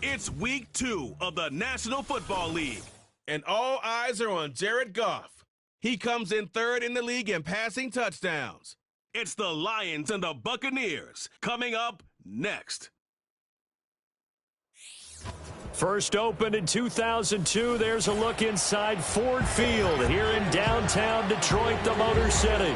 It's week 2 of the National Football League, and all eyes are on Jared Goff. He comes in 3rd in the league in passing touchdowns. It's the Lions and the Buccaneers coming up next. First opened in 2002, there's a look inside Ford Field here in downtown Detroit, the Motor City.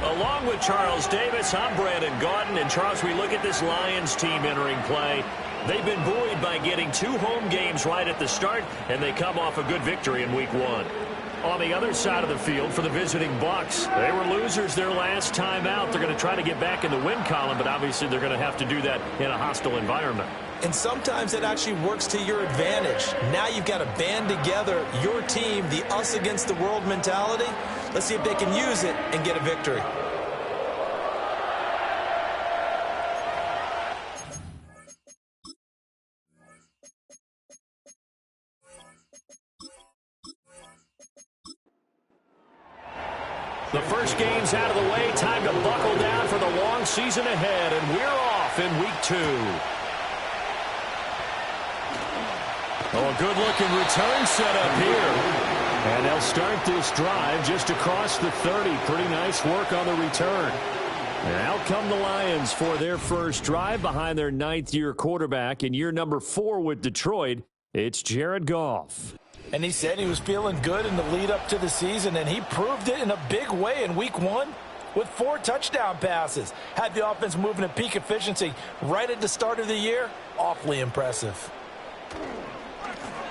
Along with Charles Davis, I'm Brandon Gaudin. And Charles, we look at this Lions team entering play. They've been buoyed by getting 2 home games right at the start, and they come off a good victory in week 1. On the other side of the field for the visiting Bucs, they were losers their last time out. They're going to try to get back in the win column, but obviously they're going to have to do that in a hostile environment. And sometimes it actually works to your advantage. Now you've got to band together your team, the us against the world mentality. Let's see if they can use it and get a victory. The first game's out of the way. Time to buckle down for the long season ahead, and we're off in week 2. Oh, a good-looking return set up here. And they'll start this drive just across the 30. Pretty nice work on the return. And out come the Lions for their first drive behind their 9th-year quarterback in year number 4 with Detroit. It's Jared Goff. And he said he was feeling good in the lead up to the season, and he proved it in a big way in week 1 with 4 touchdown passes. Had the offense moving at peak efficiency right at the start of the year. Awfully impressive.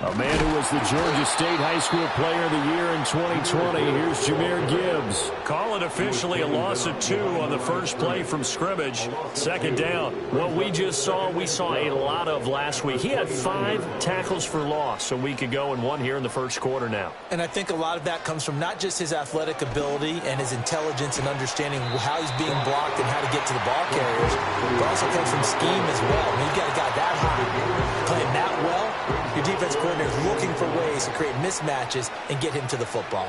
A man who was the Georgia State High School Player of the Year in 2020. Here's Jahmyr Gibbs. Call it officially a loss of 2 on the first play from scrimmage. Second down. What we just saw, we saw a lot of last week. He had 5 tackles for loss a week ago and 1 here in the first quarter now. And I think a lot of that comes from not just his athletic ability and his intelligence and understanding how he's being blocked and how to get to the ball carriers, but also comes from scheme as well. I mean, you've got a guy that high playing that well. Your defense coordinator is looking for ways to create mismatches and get him to the football.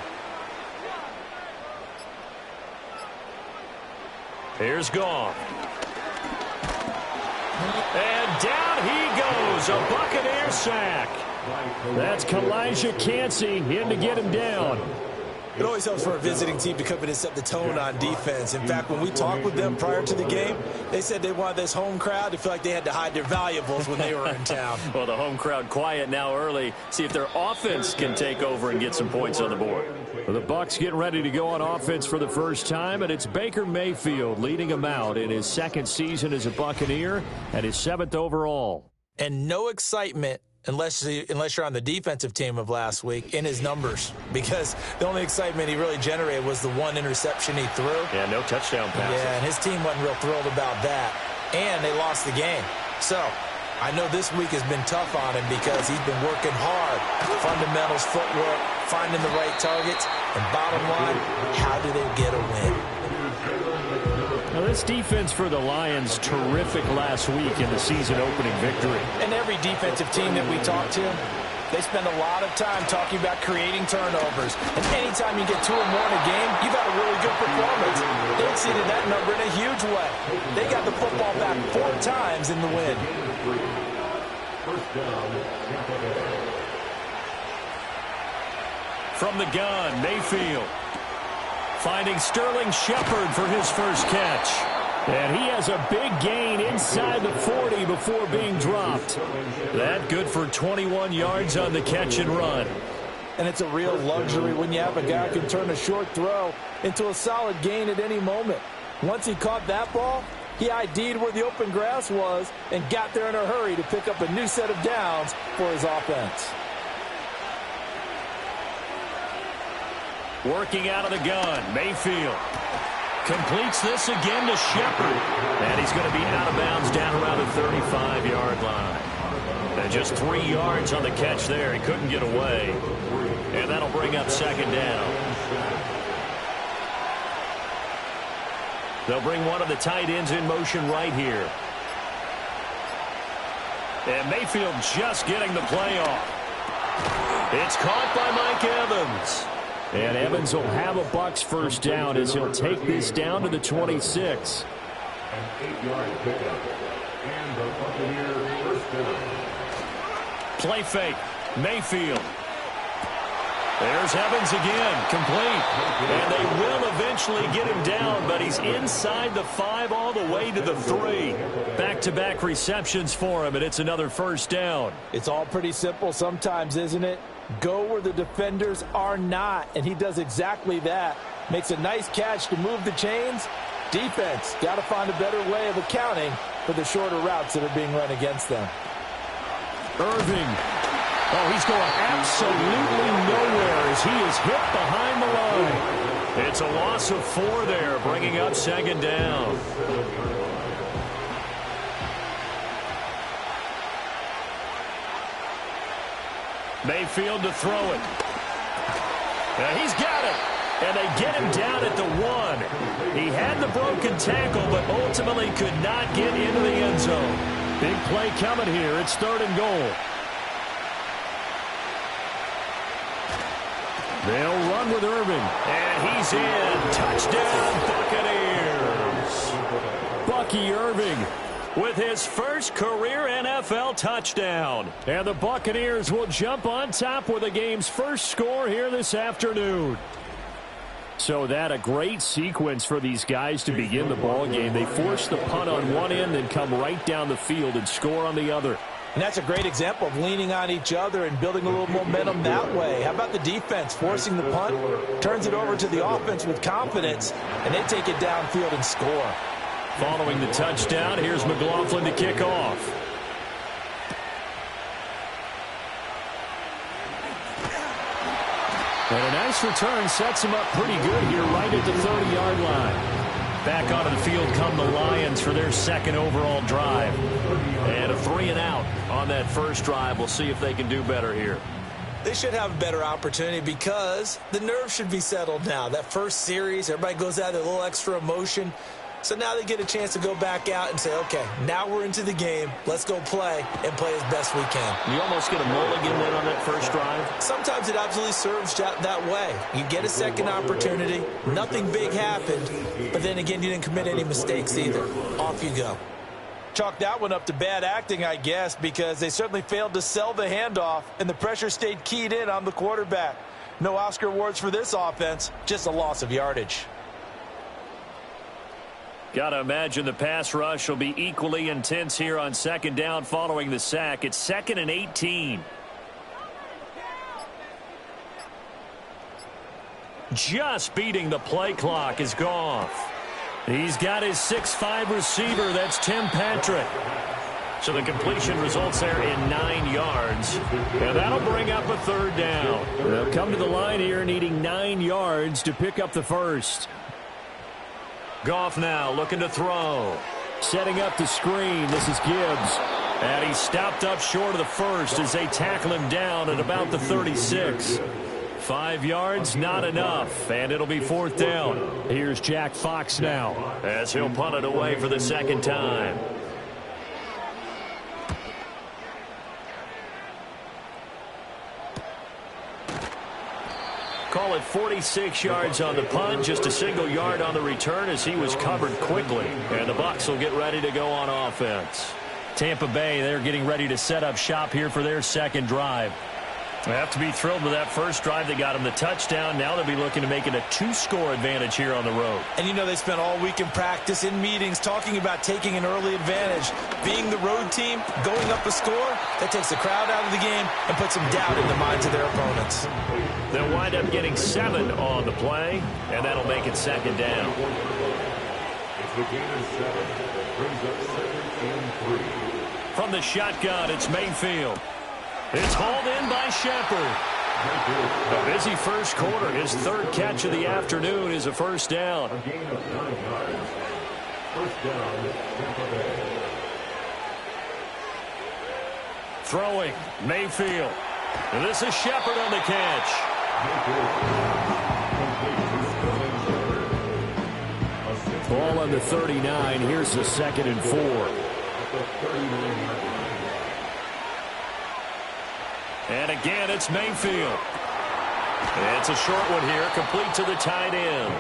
Here's Goff. And down he goes. A Buccaneer sack. That's Kalijah Cansey in to get him down. It always helps for a visiting team to come in and set the tone on defense. In fact, when we talked with them prior to the game, they said they wanted this home crowd to feel like they had to hide their valuables when they were in town. Well, the home crowd quiet now early. See if their offense can take over and get some points on the board. Well, the Bucs getting ready to go on offense for the first time, and it's Baker Mayfield leading them out in his 2nd season as a Buccaneer and his 7th overall. And no excitement unless you're on the defensive team of last week in his numbers, because the only excitement he really generated was the 1 interception he threw. Yeah, no touchdown passes. Yeah, and his team wasn't real thrilled about that, and they lost the game. So I know this week has been tough on him because he's been working hard. Fundamentals, footwork, finding the right targets, and bottom line, how do they get a win? Now, this defense for the Lions, terrific last week in the season-opening victory. And every defensive team that we talk to, they spend a lot of time talking about creating turnovers. And anytime you get 2 or more in a game, you've got a really good performance. They exceeded that number in a huge way. They got the football back 4 times in the win. From the gun, Mayfield. Finding Sterling Shepard for his first catch. And he has a big gain inside the 40 before being dropped. That good for 21 yards on the catch and run. And it's a real luxury when you have a guy who can turn a short throw into a solid gain at any moment. Once he caught that ball, he ID'd where the open grass was and got there in a hurry to pick up a new set of downs for his offense. Working out of the gun, Mayfield completes this again to Shepard. And he's going to be out of bounds down around the 35-yard line. And just 3 yards on the catch there. He couldn't get away. And that'll bring up 2nd down. They'll bring one of the tight ends in motion right here. And Mayfield just getting the play off. It's caught by Mike Evans. And Evans will have a Bucs first down as he'll take this down to the 26. And the Buccaneers first down. Play fake. Mayfield. There's Evans again, complete. And they will eventually get him down, but he's inside the 5 all the way to the 3. Back-to-back receptions for him, and it's another first down. It's all pretty simple sometimes, isn't it? Go where the defenders are not, and he does exactly that. Makes a nice catch to move the chains. Defense, got to find a better way of accounting for the shorter routes that are being run against them. Irving. Oh, he's going absolutely nowhere as he is hit behind the line. It's a loss of 4 there, bringing up second down. Mayfield to throw it. And he's got it. And they get him down at the 1. He had the broken tackle, but ultimately could not get into the end zone. Big play coming here. It's 3rd and goal. They'll run with Irving. And he's in. Touchdown, Buccaneers. Bucky Irving with his first career NFL touchdown. And the Buccaneers will jump on top with the game's first score here this afternoon. So that a great sequence for these guys to begin the ball game. They force the punt on one end and come right down the field and score on the other. And that's a great example of leaning on each other and building a little momentum that way. How about the defense forcing the punt, turns it over to the offense with confidence, and they take it downfield and score. Following the touchdown, here's McLaughlin to kick off. And a nice return sets him up pretty good here right at the 30-yard line. Back onto the field come the Lions for their second overall drive. And a 3-and-out on that first drive. We'll see if they can do better here. They should have a better opportunity because the nerves should be settled now. That first series, everybody goes out with a little extra emotion. So now they get a chance to go back out and say, okay, now we're into the game. Let's go play and play as best we can. You almost get a mulligan then on that first drive? Sometimes it absolutely serves that way. You get a second opportunity. Nothing big happened. But then again, you didn't commit any mistakes either. Off you go. Chalk that one up to bad acting, I guess, because they certainly failed to sell the handoff, and the pressure stayed keyed in on the quarterback. No Oscar awards for this offense, just a loss of yardage. Got to imagine the pass rush will be equally intense here on second down following the sack. It's 2nd and 18. Just beating the play clock is Goff. He's got his 6'5" receiver. That's Tim Patrick. So the completion results there in 9 yards. And that'll bring up a 3rd down. They'll come to the line here needing 9 yards to pick up the first. Goff now looking to throw. Setting up the screen. This is Gibbs. And he stopped up short of the first as they tackle him down at about the 36. 5 yards, not enough. And it'll be 4th down. Here's Jack Fox now as he'll punt it away for the second time. Call it 46 yards on the punt, just a single yard on the return as he was covered quickly. And the Bucs will get ready to go on offense. Tampa Bay, they're getting ready to set up shop here for their second drive. They have to be thrilled with that first drive. They got them the touchdown. Now they'll be looking to make it a 2-score advantage here on the road. And you know they spent all week in practice, in meetings, talking about taking an early advantage. Being the road team, going up a score, that takes the crowd out of the game and puts some doubt in the minds of their opponents. They'll wind up getting 7 on the play, and that'll make it second down. It's the game of 7. Brings up 2nd and 3. From the shotgun, it's Mayfield. It's hauled in by Shepard. A busy first quarter. His 3rd catch of the afternoon is a first down. A gain of 9 yards. First down, Tampa Bay. Throwing, Mayfield. And this is Shepard on the catch. Ball on the 39. Here's the 2nd and 4. And again, it's Mayfield. It's a short one here, complete to the tight end.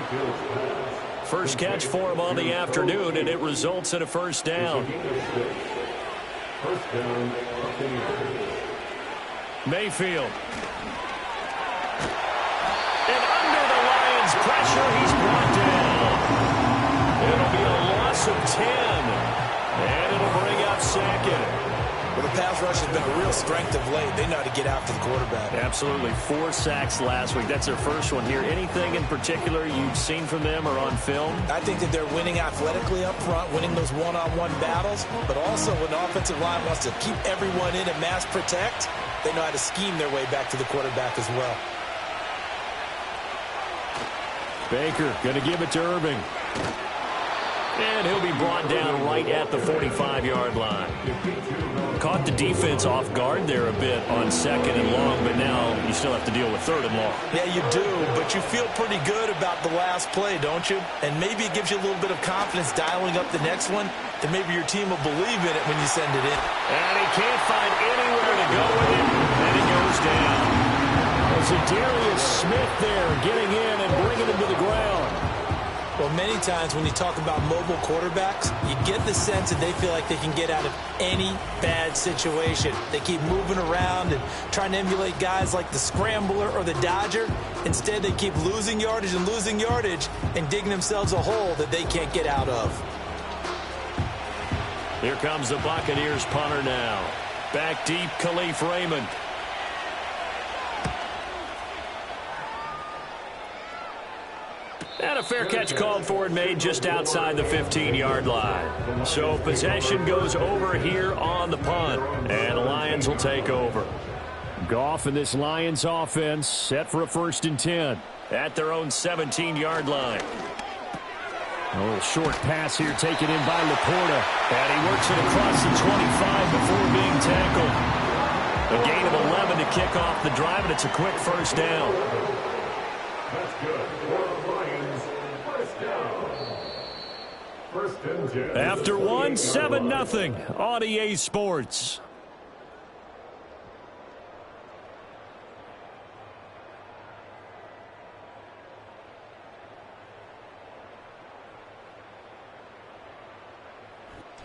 First catch for him on the afternoon, and it results in a first down. First down, Buccaneers. Mayfield. And under the Lions' pressure, he's brought down. It'll be a loss of 10. And it'll bring up second. Well, the pass rush has been a real strength of late. They know how to get after the quarterback. Absolutely. 4 sacks last week. That's their first one here. Anything in particular you've seen from them or on film? I think that they're winning athletically up front, winning those one-on-one battles, but also when the offensive line wants to keep everyone in and mass protect, they know how to scheme their way back to the quarterback as well. Baker going to give it to Irving. And he'll be brought down right at the 45-yard line. Caught the defense off guard there a bit on second and long, but now you still have to deal with third and long. Yeah, you do, but you feel pretty good about the last play, don't you? And maybe it gives you a little bit of confidence dialing up the next one, and maybe your team will believe in it when you send it in. And he can't find anywhere to go with it, and he goes down. There's a Darius Smith there getting in and bringing him to the ground. Well, many times when you talk about mobile quarterbacks, you get the sense that they feel like they can get out of any bad situation. They keep moving around and trying to emulate guys like the Scrambler or the Dodger. Instead, they keep losing yardage and digging themselves a hole that they can't get out of. Here comes the Buccaneers punter now. Back deep, Khalif Raymond. And a fair catch called for and made just outside the 15-yard line. So possession goes over here on the punt, and the Lions will take over. Goff and this Lions offense set for a 1st and 10 at their own 17-yard line. A little short pass here taken in by Laporta, and he works it across the 25 before being tackled. A gain of 11 to kick off the drive, and it's a quick first down. That's good. For the Lions, first down. First and 10. After one, 7-0 on EA Sports.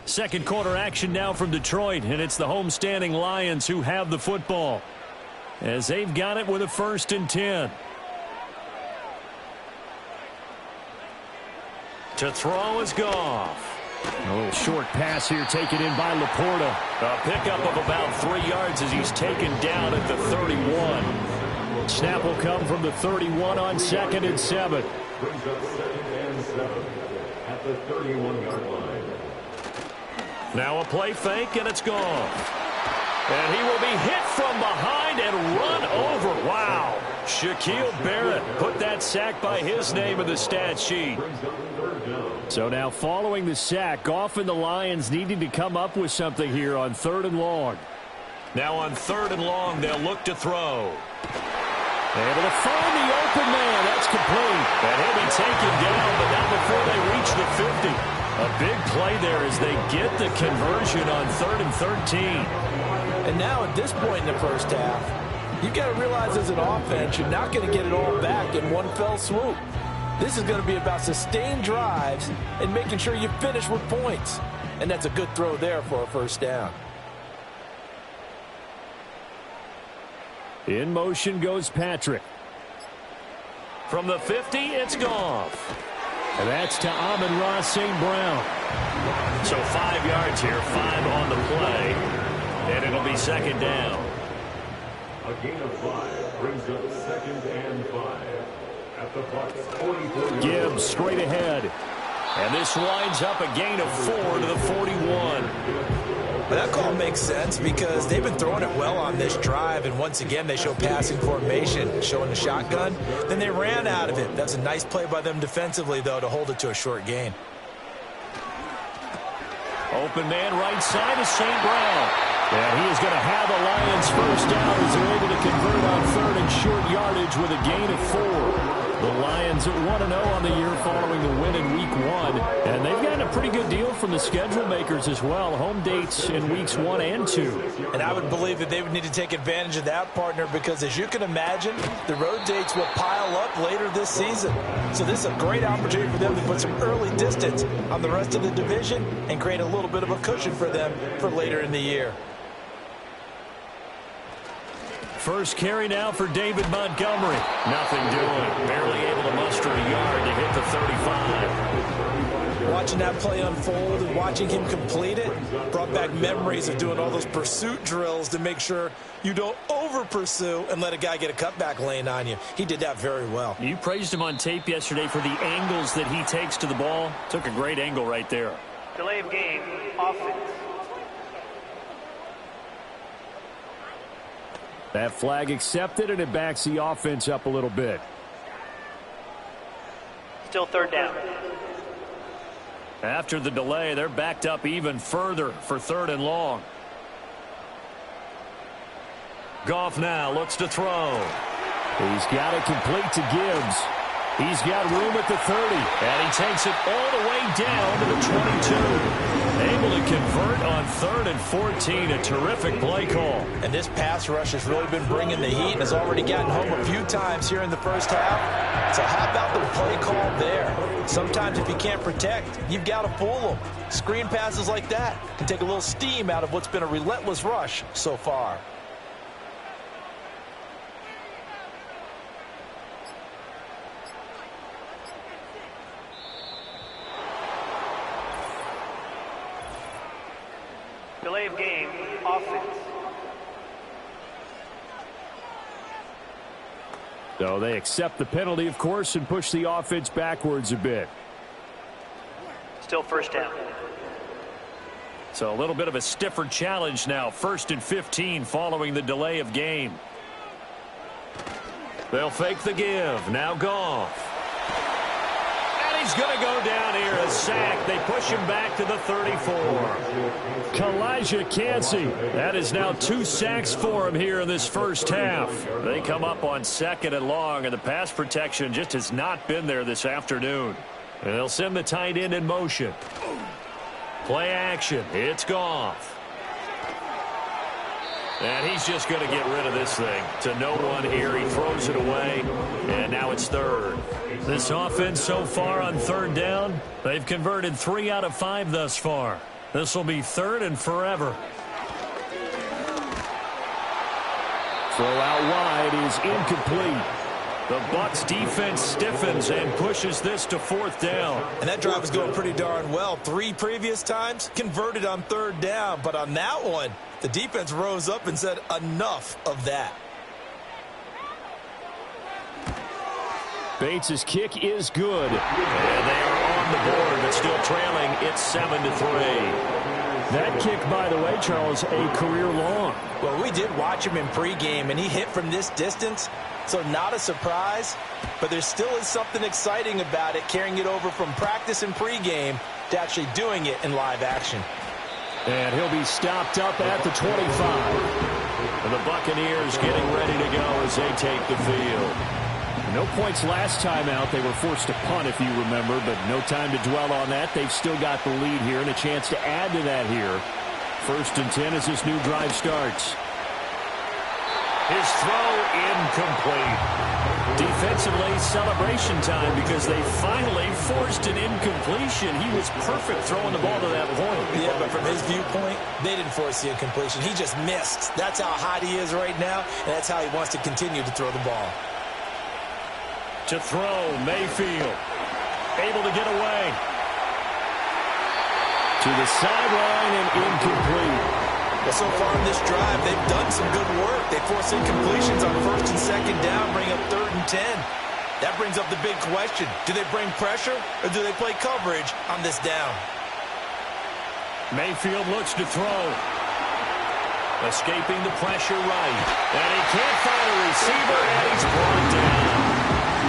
Second quarter action now from Detroit, and it's the homestanding Lions who have the football as they've got it with a 1st and 10. To throw is Goff. A little short pass here taken in by Laporta. A pickup of about 3 yards as he's taken down at the 31. Snap will come from the 31 on 2nd and 7. Brings up 2nd and 7 at the 31-yard line. Now a play fake, and it's Goff. And he will be hit from behind and run over. Wow. Shaquille Barrett put that sack by his name in the stat sheet. So now following the sack, Goff and the Lions needing to come up with something here on 3rd and long. Now on 3rd and long, they'll look to throw. Able to find the open man. That's complete. And he'll be taken down, but not before they reach the 50. A big play there as they get the conversion on 3rd and 13. And now at this point in the first half, you've got to realize as an offense, you're not going to get it all back in one fell swoop. This is going to be about sustained drives and making sure you finish with points. And that's a good throw there for a first down. In motion goes Patrick. From the 50, it's Goff. And that's to Amon-Ra St. Brown. So 5 yards here, 5 on the play. And it'll be 2nd down. A gain of 5 brings up 2nd and 5 at the Bucs 44. Gibbs straight ahead. And this winds up a gain of 4 to the 41. That call makes sense because they've been throwing it well on this drive, and once again they show passing formation, showing the shotgun. Then they ran out of it. That's a nice play by them defensively, though, to hold it to a short gain. Open man right side is St. Brown. And he is going to have the Lions first down as they're able to convert on 3rd and short yardage with a gain of 4. The Lions at 1-0 on the year following the win in Week 1. And they've gotten a pretty good deal from the schedule makers as well. Home dates in Weeks 1 and 2. And I would believe that they would need to take advantage of that, partner, because as you can imagine, the road dates will pile up later this season. So this is a great opportunity for them to put some early distance on the rest of the division and create a little bit of a cushion for them for later in the year. First carry now for David Montgomery. Nothing doing. Barely able to muster a yard to hit the 35. Watching that play unfold and watching him complete it brought back memories of doing all those pursuit drills to make sure you don't over-pursue and let a guy get a cutback lane on you. He did that very well. You praised him on tape yesterday for the angles that he takes to the ball. Took a great angle right there. Delay of game, offense. That flag accepted, and it backs the offense up a little bit. Still third down. After the delay, they're backed up even further for 3rd and long. Goff now looks to throw. He's got it complete to Gibbs. He's got room at the 30, and he takes it all the way down to the 22. Able to convert on 3rd and 14. A terrific play call. And this pass rush has really been bringing the heat and has already gotten home a few times here in the first half. So how about the play call there? Sometimes if you can't protect, you've got to fool them. Screen passes like that can take a little steam out of what's been a relentless rush so far. Delay of game, offense. So they accept the penalty, of course, and push the offense backwards a bit. Still first down. So a little bit of a stiffer challenge now. 1st and 15 following the delay of game. They'll fake the give. Now Goff. He's going to go down here, a sack. They push him back to the 34. Kalijah Cansey. That is now 2 sacks for him here in this first half. They come up on 2nd and long, and the pass protection just has not been there this afternoon. And they'll send the tight end in motion. Play action. It's Goff. And he's just going to get rid of this thing to no one here. He throws it away, and now it's 3rd. This offense so far on 3rd down, they've converted 3 out of 5 thus far. This will be 3rd and forever. Throw out wide is incomplete. The Bucs defense stiffens and pushes this to 4th down. And that drive was going pretty darn well. 3 previous times converted on 3rd down, but on that one, the defense rose up and said enough of that. Bates' kick is good. And they are on the board, but still trailing. It's 7-3. That kick, by the way, Charles, a career long. Well, we did watch him in pregame, and he hit from this distance, so not a surprise. But there still is something exciting about it, carrying it over from practice and pregame to actually doing it in live action. And he'll be stopped up at the 25. And the Buccaneers getting ready to go as they take the field. No points last time out. They were forced to punt, if you remember, but no time to dwell on that. They've still got the lead here and a chance to add to that here. 1st and 10 as this new drive starts. His throw incomplete. Defensively, celebration time because they finally forced an incompletion. He was perfect throwing the ball to that point. Yeah, but from his viewpoint, they didn't force the incompletion. He just missed. That's how hot he is right now, and that's how he wants to continue to throw the ball. To throw, Mayfield. Able to get away. To the sideline and incomplete. Well, so far in this drive, they've done some good work. They force incompletions on 1st and 2nd down, bring up 3rd and 10. That brings up the big question. Do they bring pressure or do they play coverage on this down? Mayfield looks to throw. Escaping the pressure right. And he can't find a receiver, and he's brought down.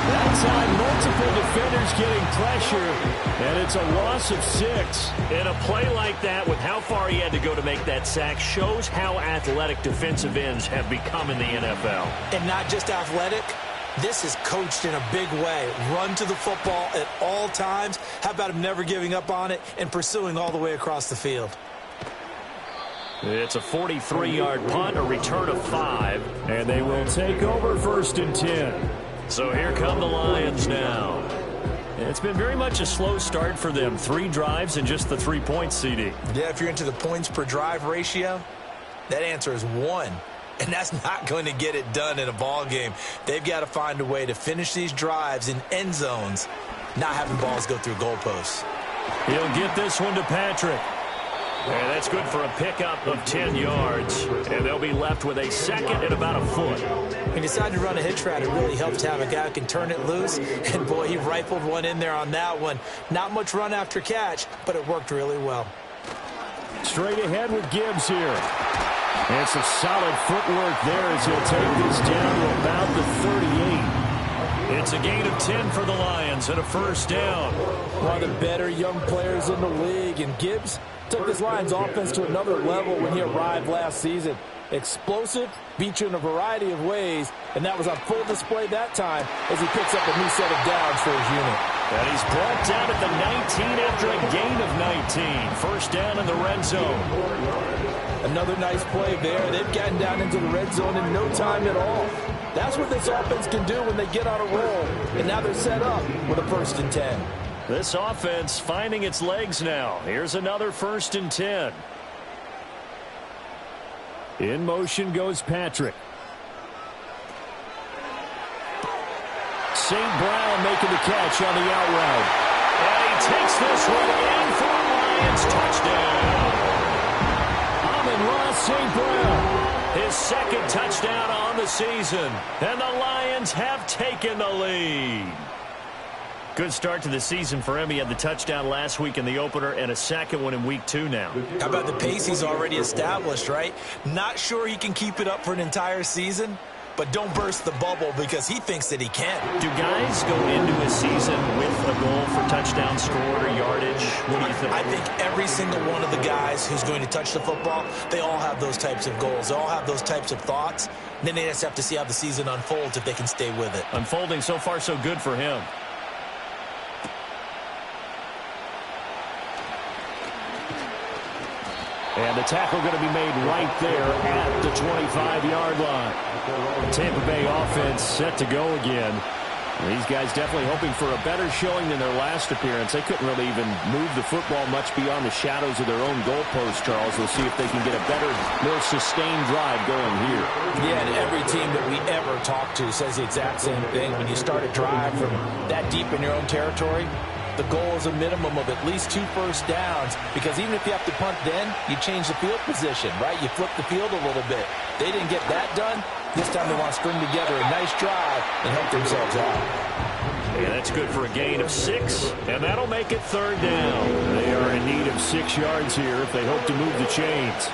That time, multiple defenders getting pressure, and it's a loss of 6. And a play like that, with how far he had to go to make that sack, shows how athletic defensive ends have become in the NFL. And not just athletic, This is coached in a big way. Run to the football at all times. How about him never giving up on it and pursuing all the way across the field? It's a 43-yard punt, a return of 5, and they will take over 1st and 10. So here come the Lions now. It's been very much a slow start for them. 3 drives and just the 3 points, CD. Yeah, if you're into the points per drive ratio, that answer is 1. And that's not going to get it done in a ball game. They've got to find a way to finish these drives in end zones, not having balls go through goalposts. He'll get this one to Patrick. And that's good for a pickup of 10 yards. And they'll be left with a 2nd and about a foot. He decided to run a hitch route. It really helps to have a guy who can turn it loose. And, boy, he rifled one in there on that one. Not much run after catch, but it worked really well. Straight ahead with Gibbs here. And some solid footwork there as he'll take this down to about the 38. It's a gain of 10 for the Lions and a 1st down. One of the better young players in the league. And Gibbs took this Lions offense to another level when he arrived last season. Explosive, beat you in a variety of ways, and that was on full display that time as he picks up a new set of downs for his unit. And he's brought down at the 19 after a gain of 19. 1st down in the red zone. Another nice play there. They've gotten down into the red zone in no time at all. That's what this offense can do when they get on a roll, and now they're set up with a 1st and 10. This offense finding its legs now. Here's another 1st and 10. In motion goes Patrick. St. Brown making the catch on the out route. And he takes this one in for a Lions touchdown. Amon-Ra St. Brown, his 2nd touchdown on the season. And the Lions have taken the lead. Good start to the season for him. He had the touchdown last week in the opener and a 2nd one in week 2 now. How about the pace he's already established, right? Not sure he can keep it up for an entire season, but don't burst the bubble because he thinks that he can. Do guys go into a season with a goal for touchdown scored or yardage? What do you think? I think every single one of the guys who's going to touch the football, they all have those types of goals. They all have those types of thoughts. And then they just have to see how the season unfolds if they can stay with it. Unfolding so far so good for him. And the tackle going to be made right there at the 25-yard line. The Tampa Bay offense set to go again. These guys definitely hoping for a better showing than their last appearance. They couldn't really even move the football much beyond the shadows of their own goalpost, Charles. We'll see if they can get a better, more sustained drive going here. Yeah, and every team that we ever talk to says the exact same thing. When you start a drive from that deep in your own territory, the goal is a minimum of at least 2 first downs, because even if you have to punt then, you change the field position, right? You flip the field a little bit. They didn't get that done. This time they want to string together a nice drive and help themselves out. Yeah, that's good for a gain of 6, and that'll make it 3rd down. They are in need of 6 yards here if they hope to move the chains.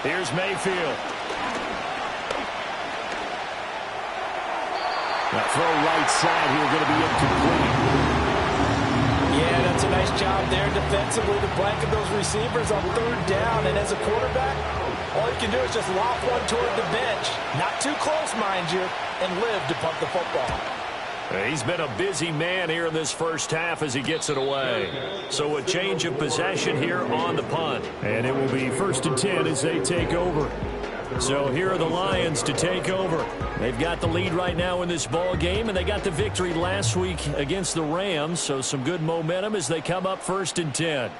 Here's Mayfield. That throw right side here going to be incomplete. Yeah, that's a nice job there defensively to blanket those receivers on 3rd down. And as a quarterback, all you can do is just lob one toward the bench. Not too close, mind you, and live to punt the football. He's been a busy man here in this 1st half as he gets it away. So a change of possession here on the punt. And it will be 1st and 10 as they take over. So here are the Lions to take over. They've got the lead right now in this ball game, and they got the victory last week against the Rams, so some good momentum as they come up 1st and 10.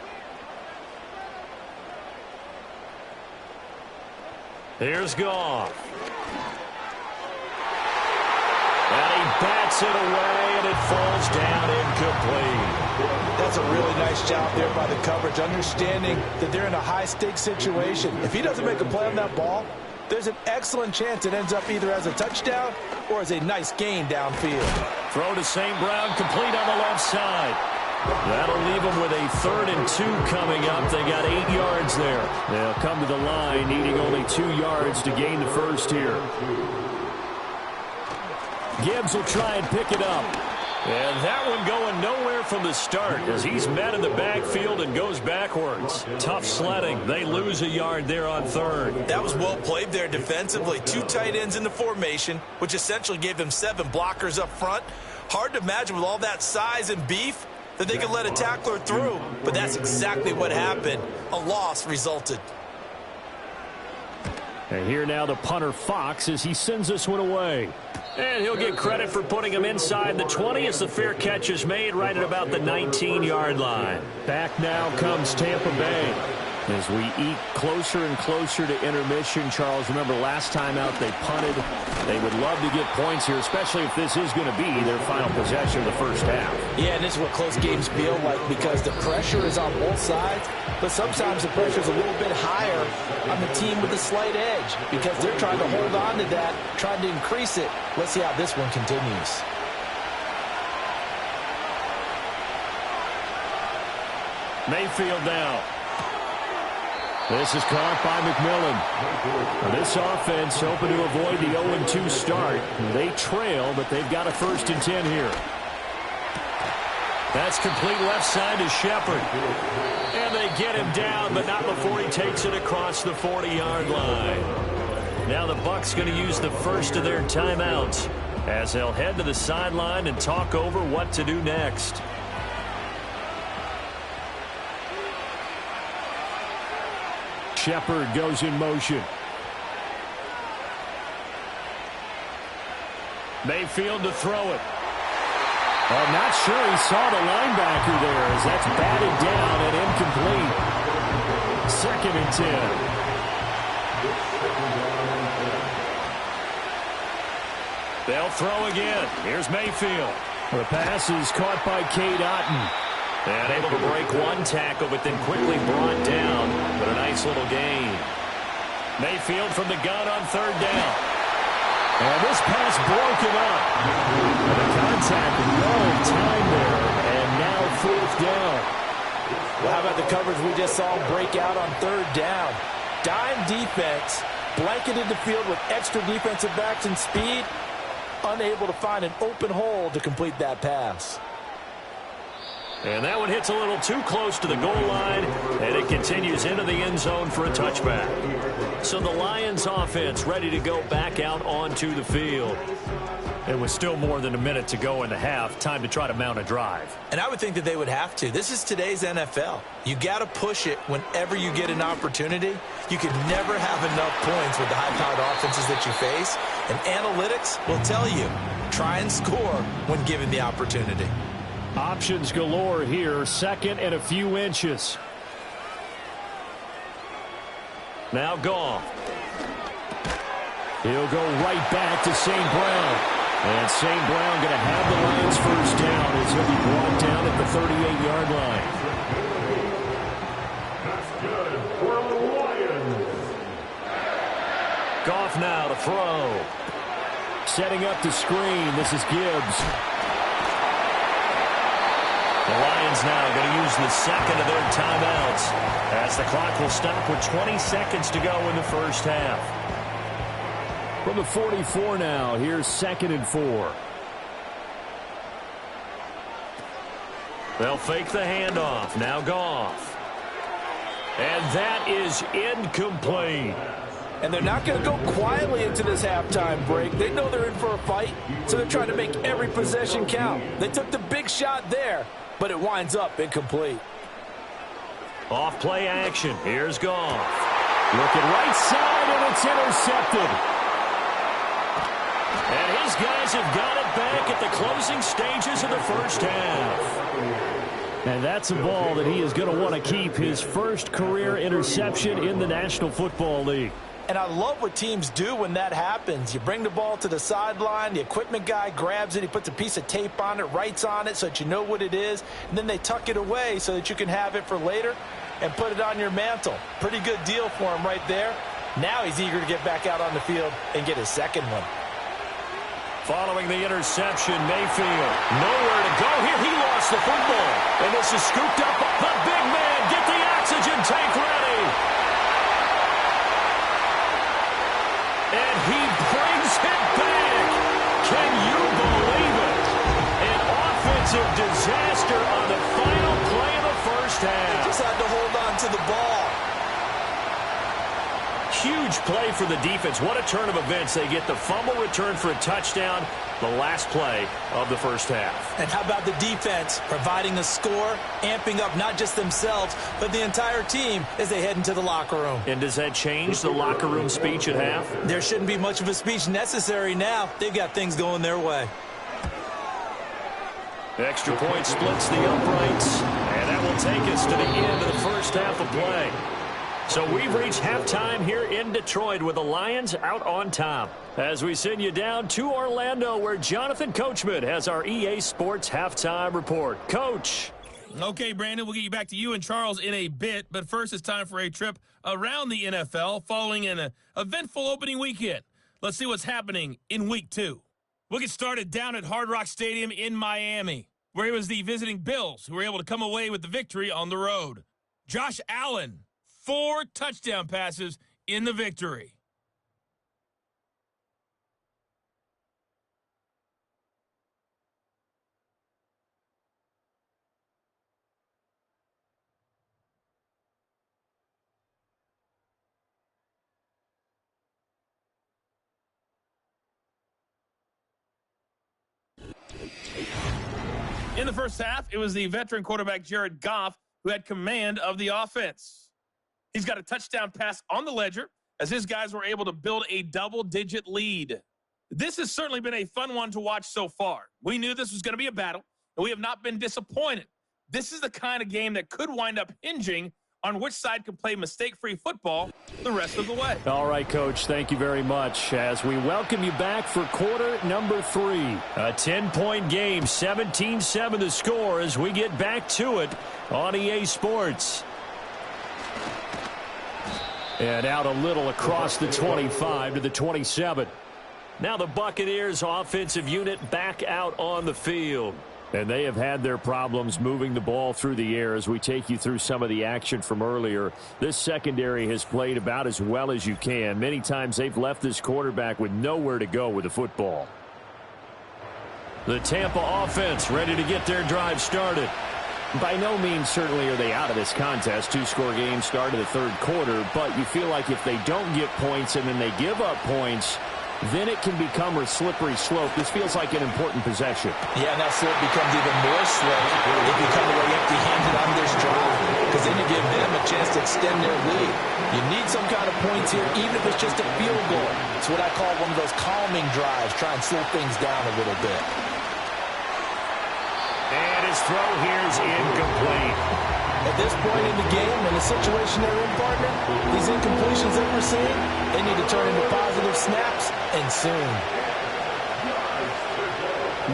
Here's Goff. And he bats it away, and it falls down incomplete. That's a really nice job there by the coverage, understanding that they're in a high-stakes situation. If he doesn't make a play on that ball, there's an excellent chance it ends up either as a touchdown or as a nice gain downfield. Throw to St. Brown, complete on the left side. That'll leave them with a 3rd and 2 coming up. They got 8 yards there. They'll come to the line, needing only 2 yards to gain the 1st here. Gibbs will try and pick it up. And that one going nowhere from the start as he's met in the backfield and goes backwards. Tough sledding. They lose a yard there on third. That was well played there defensively. 2 tight ends in the formation, which essentially gave them 7 blockers up front. Hard to imagine with all that size and beef that they could let a tackler through. But that's exactly what happened. A loss resulted. And here now the punter Fox as he sends this one away. And he'll get credit for putting him inside the 20 as the fair catch is made right at about the 19-yard line. Back now comes Tampa Bay. As we eat closer and closer to intermission, Charles, remember last time out they punted. They would love to get points here, especially if this is going to be their final possession of the first half. Yeah, and this is what close games feel like because the pressure is on both sides, but sometimes the pressure is a little bit higher on the team with a slight edge because they're trying to hold on to that, trying to increase it. Let's see how this one continues. Mayfield now. This is caught by McMillan. This offense hoping to avoid the 0-2 start. They trail, but they've got a 1st and 10 here. That's complete left side to Shepard. And they get him down, but not before he takes it across the 40-yard line. Now the Bucs going to use the first of their timeouts as they'll head to the sideline and talk over what to do next. Shepard goes in motion. Mayfield to throw it. I'm not sure he saw the linebacker there as that's batted down and incomplete. 2nd and 10. They'll throw again. Here's Mayfield. The pass is caught by Cade Otton. And able to break one tackle, but then quickly brought down. But a nice little gain. Mayfield from the gun on 3rd down. And this pass broken up. And the contact, no time there. And now 4th down. Well, how about the coverage we just saw break out on 3rd down? Dime defense, blanketed the field with extra defensive backs and speed. Unable to find an open hole to complete that pass. And that one hits a little too close to the goal line, and it continues into the end zone for a touchback. So the Lions offense ready to go back out onto the field. It was still more than a minute to go in the half. Time to try to mount a drive. And I would think that they would have to. This is today's NFL. You got to push it whenever you get an opportunity. You can never have enough points with the high-powered offenses that you face. And analytics will tell you, try and score when given the opportunity. Options galore here. 2nd and a few inches. Now Goff. He'll go right back to St. Brown. And St. Brown going to have the Lions 1st down as he'll be brought down at the 38-yard line. That's good for the Lions. Goff now to throw. Setting up the screen. This is Gibbs. The Lions now going to use the 2nd of their timeouts as the clock will stop with 20 seconds to go in the first half. From the 44 now, here's 2nd and 4. They'll fake the handoff. Now Goff. And that is incomplete. And they're not going to go quietly into this halftime break. They know they're in for a fight, so they're trying to make every possession count. They took the big shot there, but it winds up incomplete. Off play action. Here's Goff. Looking right side, and it's intercepted. And his guys have got it back at the closing stages of the first half. And that's a ball that he is going to want to keep, his first career interception in the National Football League. And I love what teams do when that happens. You bring the ball to the sideline, the equipment guy grabs it, he puts a piece of tape on it, writes on it so that you know what it is, and then they tuck it away so that you can have it for later and put it on your mantle. Pretty good deal for him right there. Now he's eager to get back out on the field and get his 2nd one. Following the interception, Mayfield nowhere to go here. He lost the football, and this is scooped up. The big man, get the oxygen tank ready. And he brings it back. Can you believe it? An defensive disaster on the final play of the first half. They just had to hold on to the ball. Huge play for the defense. What a turn of events. They get the fumble return for a touchdown, the last play of the first half. And how about the defense providing a score, amping up not just themselves, but the entire team as they head into the locker room. And does that change the locker room speech at half? There shouldn't be much of a speech necessary now. They've got things going their way. Extra point splits the uprights, and that will take us to the end of the first half of play. So we've reached halftime here in Detroit with the Lions out on top. As we send you down to Orlando, where Jonathan Coachman has our EA Sports halftime report. Coach. Okay, Brandon, we'll get you back to you and Charles in a bit, but first it's time for a trip around the NFL following an eventful opening weekend. Let's see what's happening in Week 2. We'll get started down at Hard Rock Stadium in Miami, where it was the visiting Bills who were able to come away with the victory on the road. Josh Allen, 4 touchdown passes in the victory. In the first half, it was the veteran quarterback Jared Goff who had command of the offense. He's got a touchdown pass on the ledger as his guys were able to build a double-digit lead. This has certainly been a fun one to watch so far. We knew this was going to be a battle, and we have not been disappointed. This is the kind of game that could wind up hinging on which side can play mistake-free football the rest of the way. All right, Coach, thank you very much. As we welcome you back for quarter number 3. A 10-point game, 17-7 the score as we get back to it on EA Sports. And out a little across the 25 to the 27. Now the Buccaneers offensive unit back out on the field. And they have had their problems moving the ball through the air as we take you through some of the action from earlier. This secondary has played about as well as you can. Many times they've left this quarterback with nowhere to go with the football. The Tampa offense ready to get their drive started. By no means certainly are they out of this contest. 2-score game start of the third quarter, but you feel like if they don't get points and then they give up points, then it can become a slippery slope. This feels like an important possession. Yeah, and that slope becomes even more slow if you come away empty-handed on this drive, because then you give them a chance to extend their lead. You need some kind of points here, even if it's just a field goal. It's what I call one of those calming drives, try and slow things down a little bit. And his throw here is incomplete. At this point in the game, in the situation they're in, partner, these incompletions that we're seeing, they need to turn into positive snaps, and soon.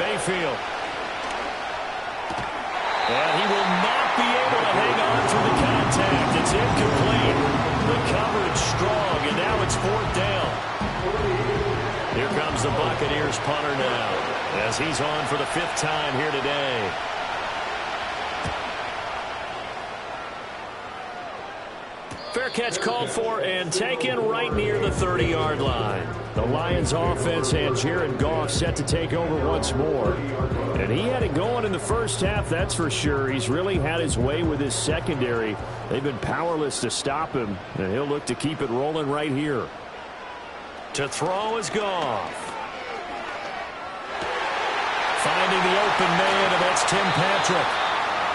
Mayfield. And he will not be able to hang on through the contact. It's incomplete. The coverage strong, and now it's 4th down. Here comes the Buccaneers punter now, as he's on for the 5th time here today. Fair catch called for and taken right near the 30-yard line. The Lions offense and Jared Goff set to take over once more. And he had it going in the first half, that's for sure. He's really had his way with his secondary. They've been powerless to stop him, and he'll look to keep it rolling right here. To throw is Goff. Finding the open man, and that's Tim Patrick.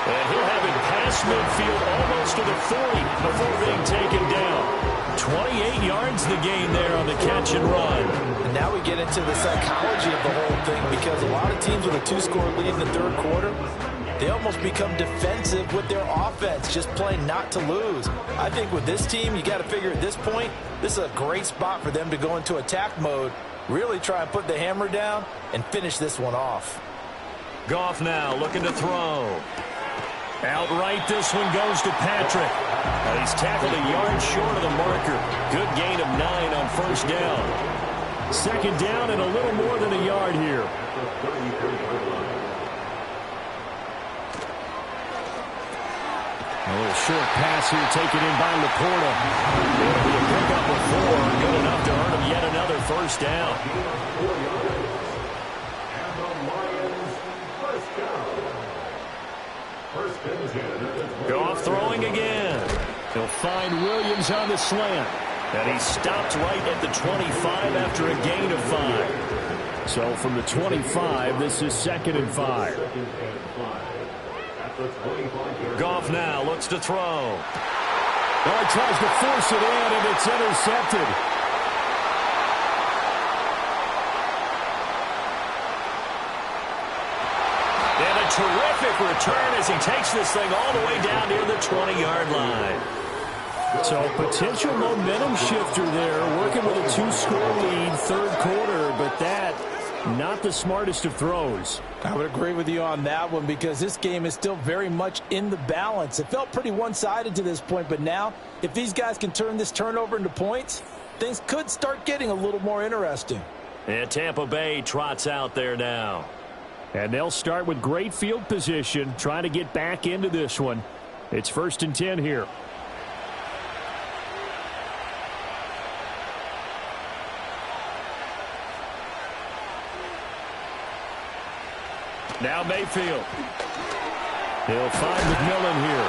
And he'll have it past midfield almost to the 40 before being taken down. 28 yards the gain there on the catch and run. And now we get into the psychology of the whole thing, because a lot of teams with a 2-score lead in the third quarter, they almost become defensive with their offense, just playing not to lose. I think with this team, you got to figure at this point, this is a great spot for them to go into attack mode, really try and put the hammer down and finish this one off. Goff now looking to throw. Outright, this one goes to Patrick. He's tackled a yard short of the marker. Good gain of 9 on 1st down. 2nd down and a little more than a yard here. A little short pass here taken in by Laporta. It'll be a pickup of 4. Good enough to earn him yet another 1st down. And the Lions' 1st down. find Williams on the slant. And he stopped right at the 25 after a gain of 5. So from the 25, this is 2nd and 5. Goff now looks to throw. Well, he tries to force it in, and it's intercepted. And a terrific return as he takes this thing all the way down near the 20-yard line. So potential momentum shifter there, working with a 2-score lead, 3rd quarter, but that, not the smartest of throws. I would agree with you on that one because this game is still very much in the balance. It felt pretty one-sided to this point, but now if these guys can turn this turnover into points, things could start getting a little more interesting. And Tampa Bay trots out there now. And they'll start with great field position, trying to get back into this one. It's 1st and 10 here. Now Mayfield. He'll find McMillan here.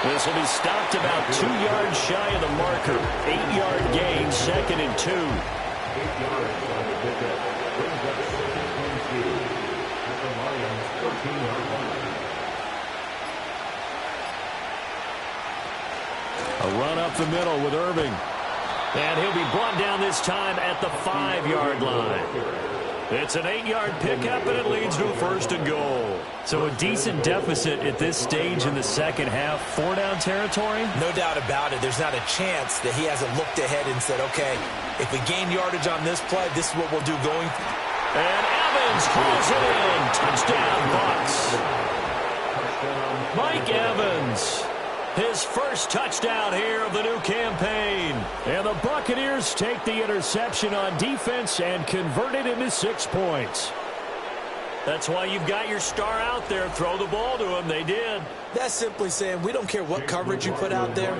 This will be stopped about 2 yards shy of the marker. 8-yard gain, 2nd and 2. 8 yards on the pickup. Brings up 2nd and 2 at the Lions' 13-yard line. A run up the middle with Irving. And he'll be brought down this time at the 5-yard line. It's an 8-yard pickup, and it leads to a 1st and goal. So a decent deficit at this stage in the second half. 4-down territory? No doubt about it. There's not a chance that he hasn't looked ahead and said, okay, if we gain yardage on this play, this is what we'll do going. And Evans calls it in. Touchdown, Bucs. Mike Evans. His first touchdown here of the new campaign. And the Buccaneers take the interception on defense and convert it into 6 points. That's why you've got your star out there. Throw the ball to him. They did. That's simply saying we don't care what coverage you put out there.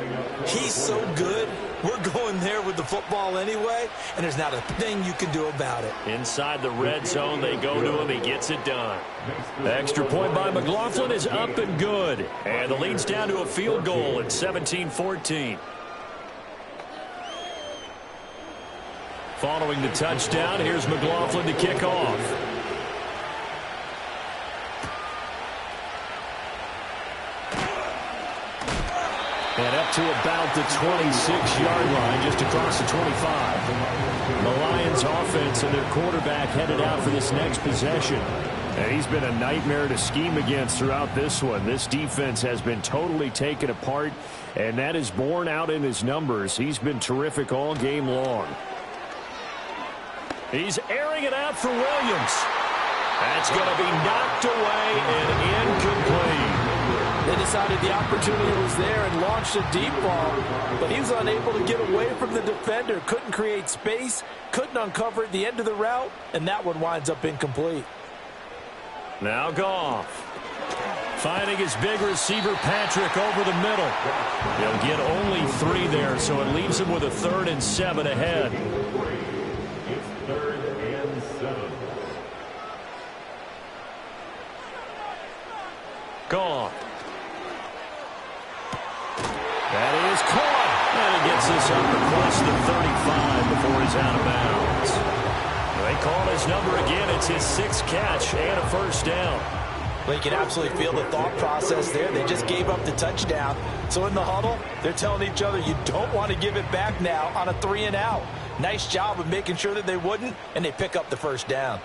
He's so good. We're going there with the football anyway, and there's not a thing you can do about it. Inside the red zone, they go to him. He gets it done. The extra point by McLaughlin is up and good. And the lead's down to a field goal at 17-14. Following the touchdown, here's McLaughlin to kick off. And up to about the 26-yard line, just across the 25. The Lions offense and their quarterback headed out for this next possession. And he's been a nightmare to scheme against throughout this one. This defense has been totally taken apart, and that is borne out in his numbers. He's been terrific all game long. He's airing it out for Williams. That's going to be knocked away and incomplete. They decided the opportunity was there and launched a deep ball, but he was unable to get away from the defender, couldn't create space, couldn't uncover at the end of the route, and that one winds up incomplete. Now Goff. Finding his big receiver, Patrick, over the middle. He'll get only 3 there, so it leaves him with a 3rd and 7 ahead. It's 3rd and 7. Goff. That is caught. And he gets this up across the 35 before he's out of bounds. They call his number again. It's his 6th catch and a 1st down. Well, you can absolutely feel the thought process there. They just gave up the touchdown. So in the huddle, they're telling each other, you don't want to give it back now on a 3-and-out. Nice job of making sure that they wouldn't, and they pick up the 1st down.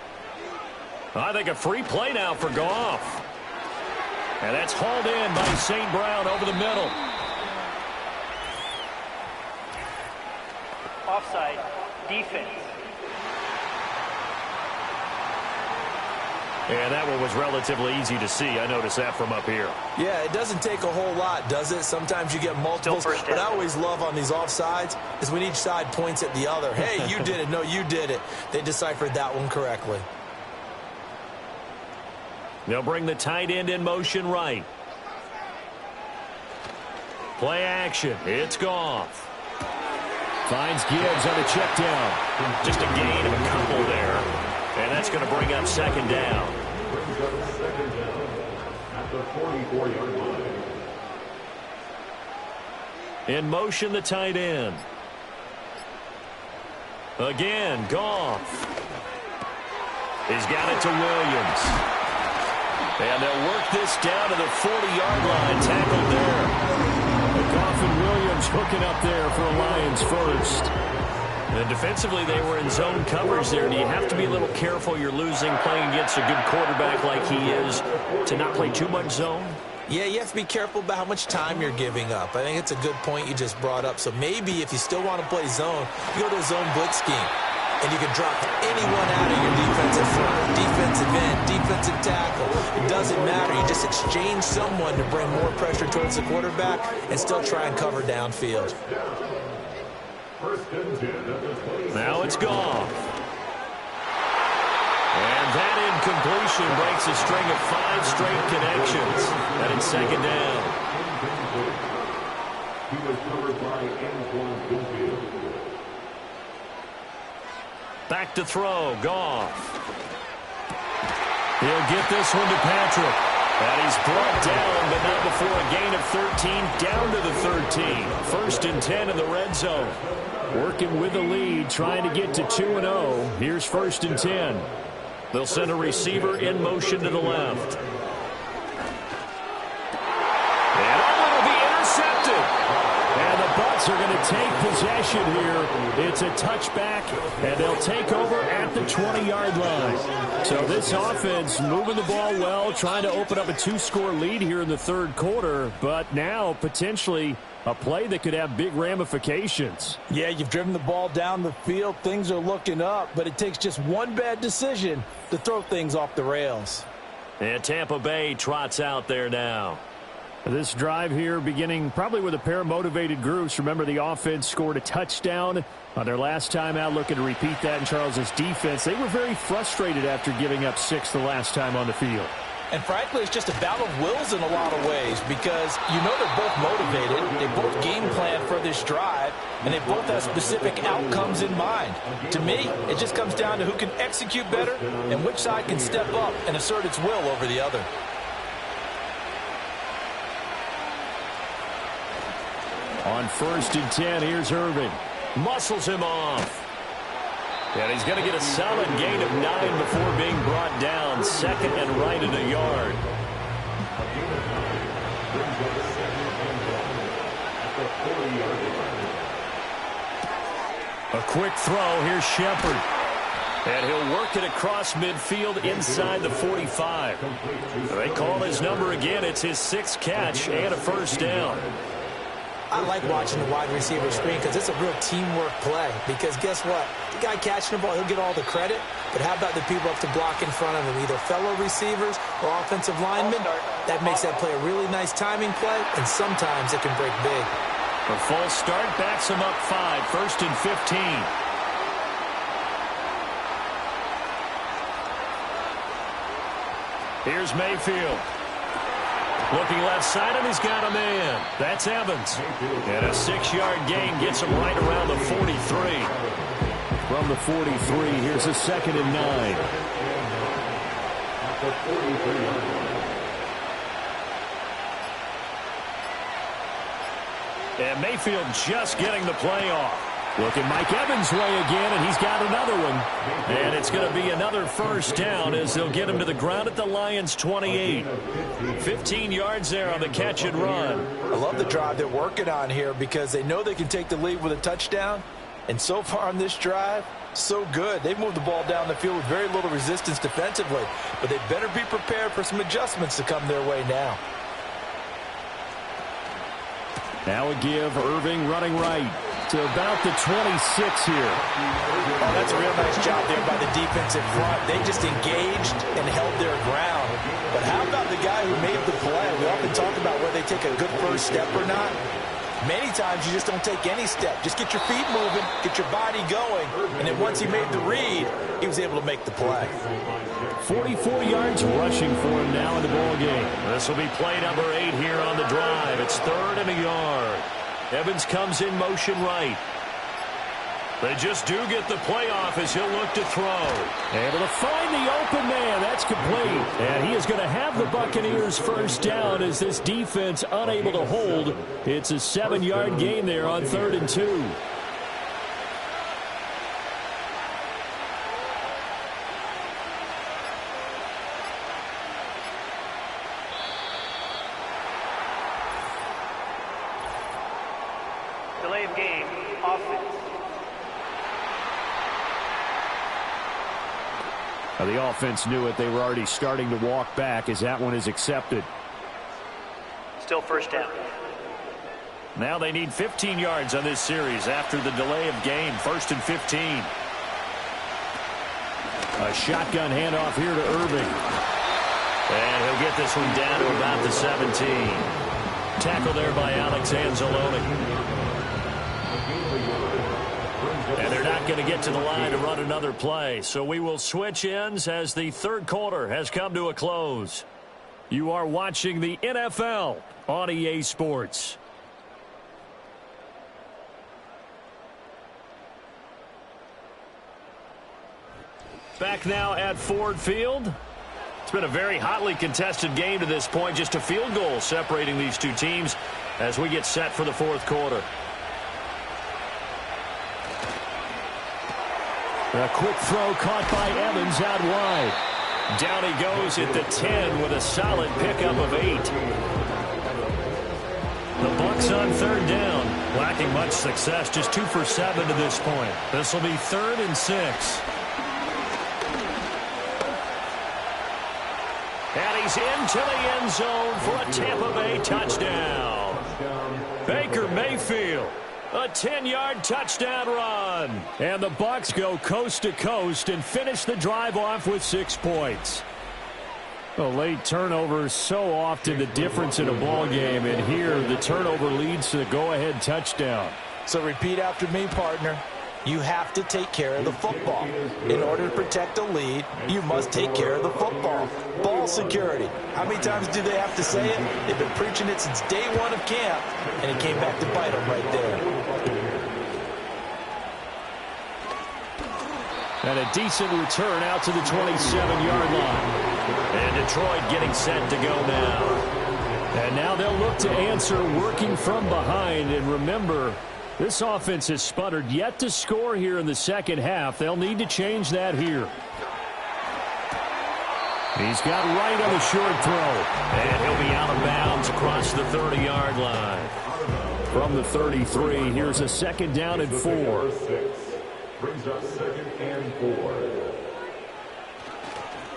I think a free play now for Goff. And that's hauled in by St. Brown over the middle. Offside. Defense. And that one was relatively easy to see. I noticed that from up here. Yeah, it doesn't take a whole lot, does it? Sometimes you get multiples. What I always love on these offsides is when each side points at the other. Hey, you did it. No, you did it. They deciphered that one correctly. They'll bring the tight end in motion right. Play action. It's Goff. Finds Gibbs on a check down. Just a gain of a couple there. And that's going to bring up 2nd down. Brings up 2nd down at the 44-yard line. In motion, the tight end. Again, Goff. He's got it to Williams. And they'll work this down to the 40-yard line. Tackled there. Goff and Williams hooking up there for a Lions first. And defensively, they were in zone coverage there. Do you have to be a little careful you're losing playing against a good quarterback like he is to not play too much zone? Yeah, you have to be careful about how much time you're giving up. I think it's a good point you just brought up. So maybe if you still want to play zone, you go to a zone blitz scheme. And you can drop anyone out of your defensive front, defensive end, defensive tackle. It doesn't matter. You just exchange someone to bring more pressure towards the quarterback and still try and cover downfield. Now it's Goff. And that incompletion breaks a string of 5 straight connections. And it's second down. He was covered by Antoine Winfield. Back to throw, Goff. He'll get this one to Patrick. And he's brought down, but not before a gain of 13, down to the 13. First and 10 in the red zone. Working with the lead, trying to get to 2-0. Here's first and 10. They'll send a receiver in motion to the left. And it'll be intercepted. And the Bucs are going to take possession here. It's a touchback, and they'll take over at the 20-yard line. So this offense moving the ball well, trying to open up a 2-score lead here in the third quarter, but now potentially a play that could have big ramifications. Yeah, you've driven the ball down the field. Things are looking up, but it takes just one bad decision to throw things off the rails. And Tampa Bay trots out there now. This drive here beginning probably with a pair of motivated groups. Remember, the offense scored a touchdown on their last time out, looking to repeat that in Charles's defense. They were very frustrated after giving up 6 the last time on the field. And frankly, it's just a battle of wills in a lot of ways because you know they're both motivated. They both game plan for this drive, and they both have specific outcomes in mind. To me, it just comes down to who can execute better and which side can step up and assert its will over the other. On first and 10, here's Irving. Muscles him off. And he's going to get a solid gain of 9 before being brought down. Second and right at a yard. A quick throw. Here's Shepard. And he'll work it across midfield inside the 45. They call his number again. It's his 6th catch and a first down. I like watching the wide receiver screen because it's a real teamwork play. Because guess what? The guy catching the ball, he'll get all the credit. But how about the people up to block in front of him, either fellow receivers or offensive linemen? That makes that play a really nice timing play, and sometimes it can break big. A false start backs him up 5. First and 15. Here's Mayfield. Looking left side, and he's got a man. That's Evans. And a 6-yard gain gets him right around the 43. From the 43, here's a second and 9. And Mayfield just getting the play off. Looking Mike Evans' way again, and he's got another one. And it's going to be another first down as they'll get him to the ground at the Lions' 28. 15 yards there on the catch and run. I love the drive they're working on here because they know they can take the lead with a touchdown. And so far on this drive, so good. They've moved the ball down the field with very little resistance defensively. But they better be prepared for some adjustments to come their way now. Now a give, Irving running right to about the 26 here. Oh, that's a real nice job there by the defensive front. They just engaged and held their ground. But how about the guy who made the play? We often talk about whether they take a good first step or not. Many times you just don't take any step. Just get your feet moving, get your body going, and then once he made the read, he was able to make the play. 44 yards rushing for him now in the ball game. This will be play number 8 here on the drive. It's 3rd and a yard. Evans comes in motion right. They just do get the playoff as he'll look to throw. Able to find the open man. That's complete. And he is going to have the Buccaneers first down as this defense unable to hold. It's a 7-yard gain there on 3rd and 2. Delay of game, offense. The offense knew it. They were already starting to walk back as that one is accepted. Still first down. Now they need 15 yards on this series after the delay of game. 1st and 15. A shotgun handoff here to Irving. And he'll get this one down to about the 17. Tackle there by Alex Anzalone. And they're not going to get to the line to run another play. So we will switch ends as the 3rd quarter has come to a close. You are watching the NFL on EA Sports. Back now at Ford Field. It's been a very hotly contested game to this point. Just a field goal separating these two teams as we get set for the 4th quarter. A quick throw caught by Evans out wide. Down he goes at the 10 with a solid pickup of 8. The Bucs on 3rd down. Lacking much success, just 2 for 7 to this point. This will be 3rd and 6. And he's into the end zone for a Tampa Bay touchdown. Baker Mayfield. A 10-yard touchdown run. And the Bucs go coast to coast and finish the drive off with 6 points. A late turnover is so often the difference in a ball game, and here the turnover leads to the go-ahead touchdown. So repeat after me, partner. You have to take care of the football. In order to protect a lead, you must take care of the football. Ball security. How many times do they have to say it? They've been preaching it since day 1 of camp, and it came back to bite them right there. And a decent return out to the 27-yard line. And Detroit getting set to go now. And now they'll look to answer working from behind. And remember, this offense has sputtered yet to score here in the second half. They'll need to change that here. He's got right on the short throw. And he'll be out of bounds across the 30-yard line. From the 33, here's a 2nd down and 4. Brings up 2nd and 4.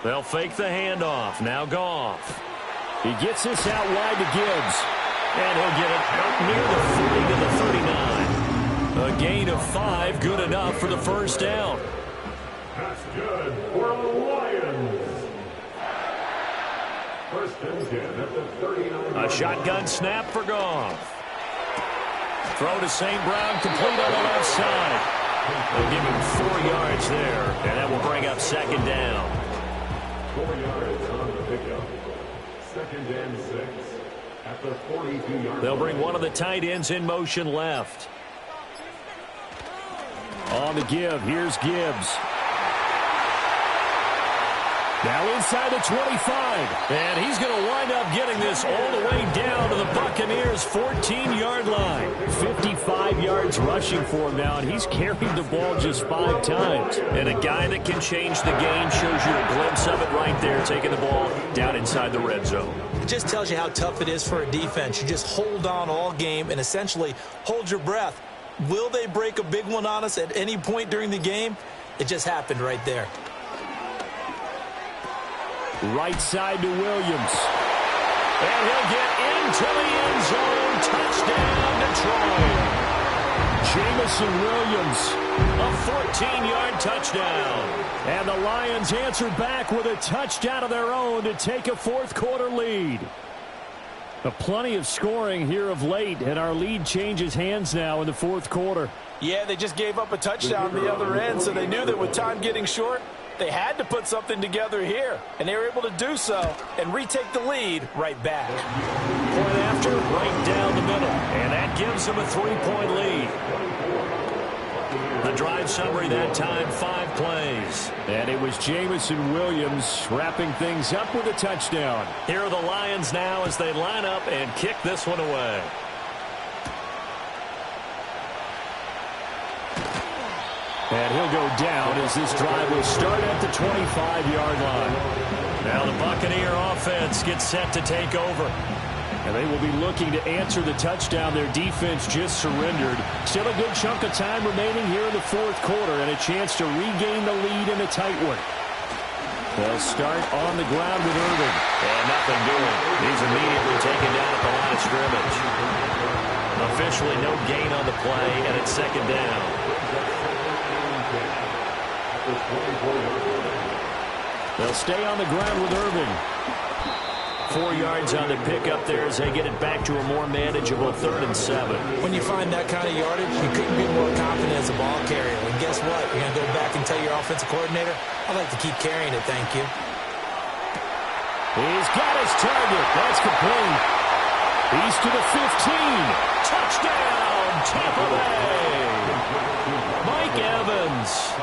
They'll fake the handoff. Now Goff. He gets this out wide to Gibbs. And he'll get it out near the 40 to the 39. A gain of 5, good enough for the first down. That's good for the Lions. 1st and 10 at the 39. A shotgun snap for Goff. Throw to St. Brown, complete on the left side. They'll give him 4 yards there, and that will bring up 2nd down. 4 yards on the pickup. 2nd and 6 at the 42-yard. They'll bring one of the tight ends in motion left. On the give, here's Gibbs. Now inside the 25. And he's going to wind up getting this all the way down to the Buccaneers' 14-yard line. 55 yards rushing for him now, and he's carried the ball just 5 times. And a guy that can change the game shows you a glimpse of it right there, taking the ball down inside the red zone. It just tells you how tough it is for a defense. You just hold on all game and essentially hold your breath. Will they break a big one on us at any point during the game? It just happened right there. Right side to Williams. And he'll get into the end zone. Touchdown, Detroit. Jamison Williams. A 14-yard touchdown. And the Lions answer back with a touchdown of their own to take a 4th quarter lead. Plenty of scoring here of late, and our lead changes hands now in the 4th quarter. Yeah, they just gave up a touchdown the other end, so they knew that with time getting short, they had to put something together here, and they were able to do so and retake the lead right back. Point after, right down the middle, and that gives them a 3-point lead. A drive summary that time, 5 plays. And it was Jamison Williams wrapping things up with a touchdown. Here are the Lions now as they line up and kick this one away. And he'll go down as this drive will start at the 25-yard line. Now the Buccaneer offense gets set to take over. And they will be looking to answer the touchdown their defense just surrendered. Still a good chunk of time remaining here in the fourth quarter and a chance to regain the lead in a tight one. They'll start on the ground with Irving. And nothing doing. He's immediately taken down at the line of scrimmage. Officially no gain on the play, and it's second down. They'll stay on the ground with Irving. 4 yards on the pickup there as they get it back to a more manageable 3rd and 7. When you find that kind of yardage, you couldn't be more confident as a ball carrier. And guess what? You're going to go back and tell your offensive coordinator, I'd like to keep carrying it, thank you. He's got his target. That's complete. He's to the 15. Touchdown, Tampa Bay. Mike Evans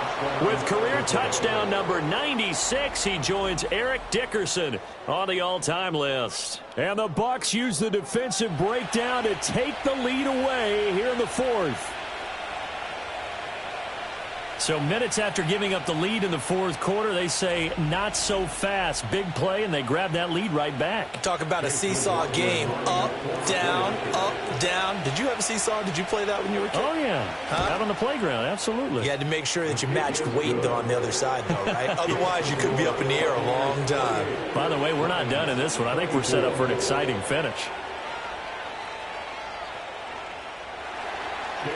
with career touchdown number 96. He joins Eric Dickerson on the all-time list. And the Bucs use the defensive breakdown to take the lead away here in the fourth. So minutes after giving up the lead in the fourth quarter, they say not so fast. Big play, and they grab that lead right back. Talk about a seesaw game. Up, down, up, down. Did you have a seesaw? Did you play that when you were a kid? Oh, yeah. Out on the playground, absolutely. You had to make sure that you matched weight, though, on the other side, though, right? Otherwise, you could be up in the air a long time. By the way, we're not done in this one. I think we're set up for an exciting finish.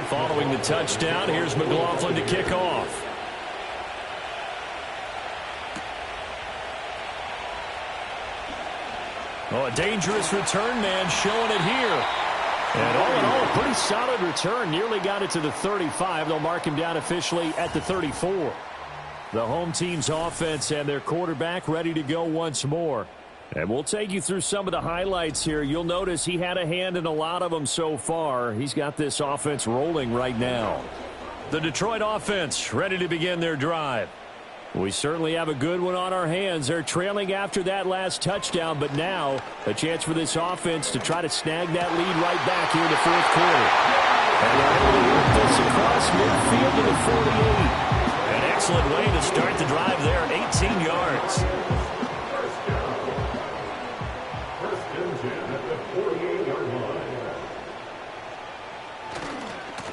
Following the touchdown, here's McLaughlin to kick off. Oh, a dangerous return man showing it here. And all in all, a pretty solid return. Nearly got it to the 35. They'll mark him down officially at the 34. The home team's offense and their quarterback ready to go once more. And we'll take you through some of the highlights here. You'll notice he had a hand in a lot of them so far. He's got this offense rolling right now. The Detroit offense ready to begin their drive. We certainly have a good one on our hands. They're trailing after that last touchdown, but now a chance for this offense to try to snag that lead right back here in the fourth quarter. And they're able to work this across midfield to the 48. An excellent way to start the drive there, 18 yards.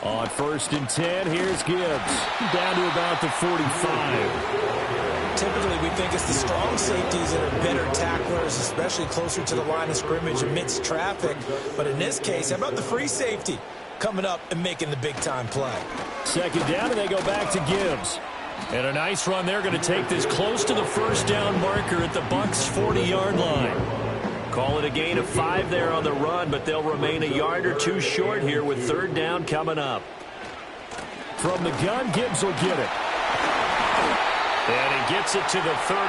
On 1st and 10, here's Gibbs. Down to about the 45. Typically, we think it's the strong safeties that are better tacklers, especially closer to the line of scrimmage amidst traffic. But in this case, how about the free safety coming up and making the big-time play? 2nd down, and they go back to Gibbs. And a nice run. They're going to take this close to the 1st down marker at the Bucs' 40-yard line. Call it a gain of 5 there on the run, but they'll remain a yard or two short here with 3rd down coming up. From the gun, Gibbs will get it. And he gets it to the 34,